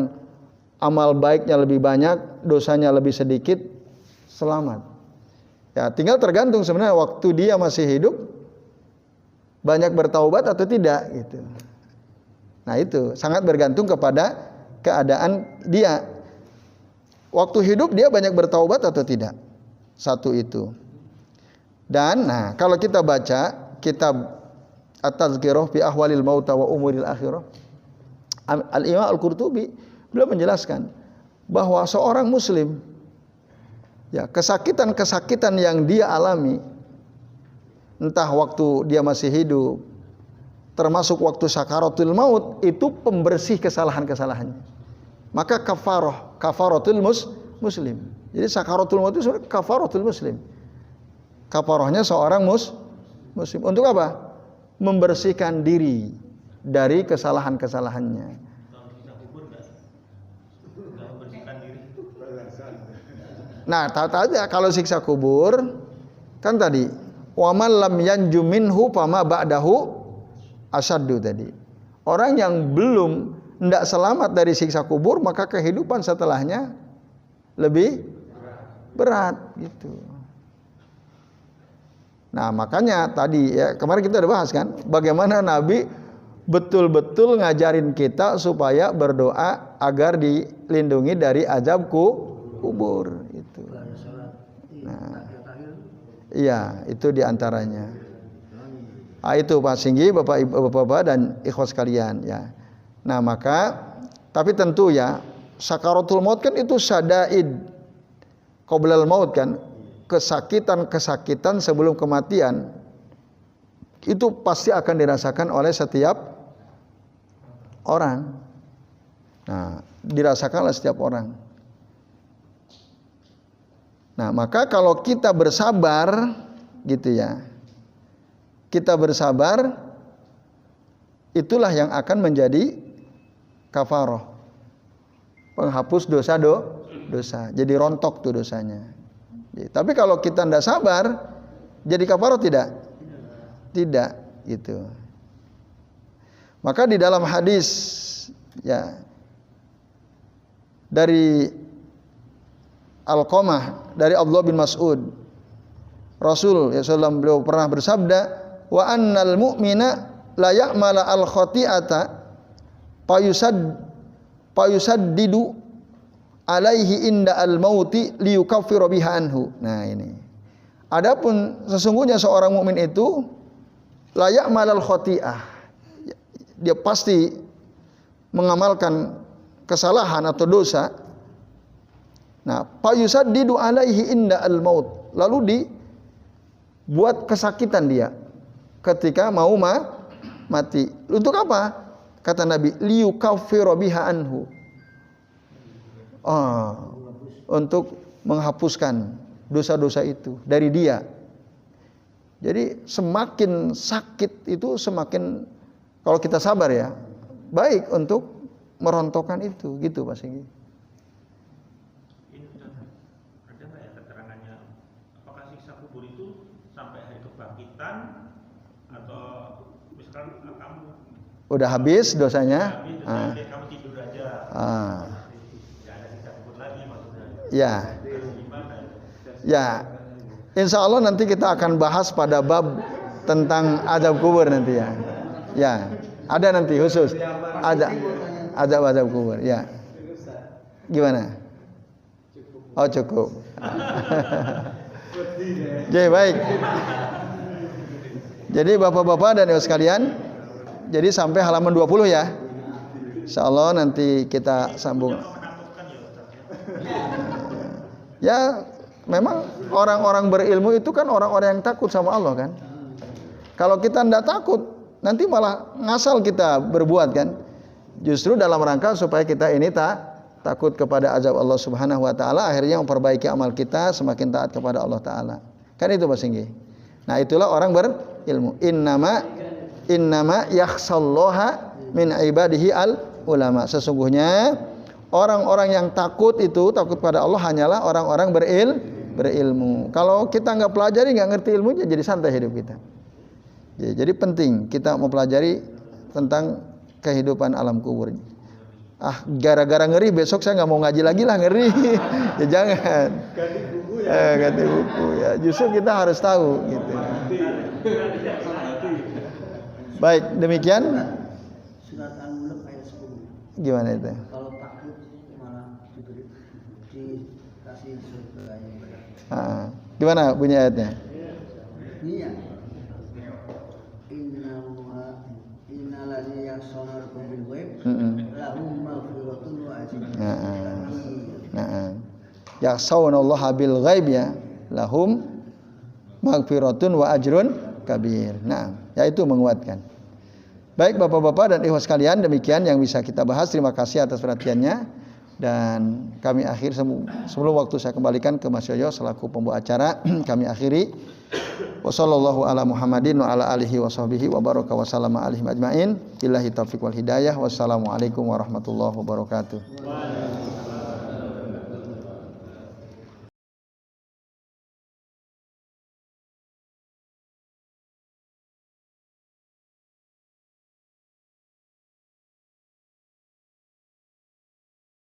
amal baiknya lebih banyak, dosanya lebih sedikit selamat? Ya, tinggal tergantung sebenarnya waktu dia masih hidup banyak bertaubat atau tidak gitu. Nah itu sangat bergantung kepada keadaan dia. Waktu hidup dia banyak bertaubat atau tidak. Satu itu. Dan nah kalau kita baca kitab At-Tazkirah fi Ahwalil Mauta wa Umuril Akhirah, Al-Imam Al-Qurtubi beliau menjelaskan bahwa seorang muslim ya kesakitan-kesakitan yang dia alami entah waktu dia masih hidup termasuk waktu sakaratul maut itu pembersih kesalahan-kesalahannya. Maka kafaratul muslim. Jadi sakaratul maut itu sebenarnya kafaratul muslim. Kafarahnya seorang muslim. Untuk apa? Membersihkan diri dari kesalahan-kesalahannya. Nah, kalau siksa kubur kan tadi wa man lam yanju minhu fama ba'dahu asyaddu tadi. Orang yang belum tidak selamat dari siksa kubur maka kehidupan setelahnya lebih berat gitu. Nah makanya tadi ya kemarin kita udah bahas kan bagaimana Nabi betul-betul ngajarin kita supaya berdoa agar dilindungi dari azab kubur itu. Nah, iya itu diantaranya. Ah, itu Pak Singgi, Bapak-Bapak dan ikhwas sekalian ya. Nah, maka tapi tentu ya sakaratul maut kan itu syadaid qoblal maut kan. Kesakitan-kesakitan sebelum kematian itu pasti akan dirasakan oleh setiap orang. Nah, dirasakan oleh setiap orang. Nah, maka kalau kita bersabar gitu ya. Kita bersabar itulah yang akan menjadi kafarah. Penghapus dosa. Jadi rontok tuh dosanya. Tapi kalau kita tidak sabar jadi kafarah tidak? Tidak gitu. Maka di dalam hadis ya dari Alqamah dari Abdullah bin Mas'ud Rasul ya sallallahu beliau pernah bersabda wa annal mu'mina la ya'mala al khati'ata payusaddidu alaihi inda al mauti liyukaffiru biha anhu. Nah ini. Adapun sesungguhnya seorang mukmin itu la ya'mal al khati'ah. Dia pasti mengamalkan kesalahan atau dosa. Nah, payusaddidu alaihi inda al maut. Lalu dibuat kesakitan dia ketika mau mati. Untuk apa? Kata Nabi, liyukaffiru biha anhu. untuk menghapuskan dosa-dosa itu dari dia. Jadi semakin sakit itu semakin, kalau kita sabar ya, baik untuk merontokkan itu, gitu Pak Singgi. Ada nggak ya keterangannya? Apakah siksa kubur itu sampai hari kebangkitan atau misalkan kamu Udah habis dosanya? kamu tidur aja, nggak ada siksa kubur lagi maksudnya? Ya, Gimana? ya. Insya Allah nanti kita akan bahas pada bab tentang azab kubur nanti ya. Ya, ada nanti khusus. Ada azab kubur. Ya. Gimana? Oh cukup. Oke baik. Jadi bapak-bapak dan ibu sekalian, jadi sampai halaman 20 ya. Insya Allah nanti kita sambung. Ya, memang orang-orang berilmu itu kan orang-orang yang takut sama Allah kan. Kalau kita tidak takut, nanti malah ngasal kita berbuat kan. Justru dalam rangka supaya kita ini takut kepada azab Allah Subhanahu wa taala, akhirnya memperbaiki amal kita semakin taat kepada Allah taala. Kan itu Pak Singgi. Nah, itulah orang berilmu. Innama yakhsallaha min ibadihi al ulama. Sesungguhnya orang-orang yang takut itu, takut pada Allah hanyalah orang-orang berilmu. Kalau kita nggak pelajari, nggak ngerti ilmunya, jadi santai hidup kita. Jadi penting kita mempelajari tentang kehidupan alam kubur. Gara-gara ngeri besok saya nggak mau ngaji lagi lah, ngeri. Ya jangan. Ganti buku ya. Ganti buku ya. Justru kita harus tahu gitu. Baik, demikian. Surat Al-Mulk ayat 10. Gimana itu? Kalau takut malah dikasih surga yang berat. Gimana bunyi ayatnya? Iya. Innalladzina yakhshawna bil ghaib lahum maghfiratun wa ajrun kabir. Yakhshawnallaha bil ghaib ya, lahum maghfiratun wa ajrun kabir. Nah, yaitu menguatkan. Baik Bapak-bapak dan ibu sekalian, demikian yang bisa kita bahas. Terima kasih atas perhatiannya. Dan kami akhir sebelum waktu saya kembalikan ke Mas Yoyo selaku pembawa acara, kami akhiri. Wassallallahu ala Muhammadin wa ala alihi wa sahbihi wa baraka wa sallama alaihi ajmain. Billahi taufiq wal hidayah. Wassalamualaikum warahmatullahi wabarakatuh.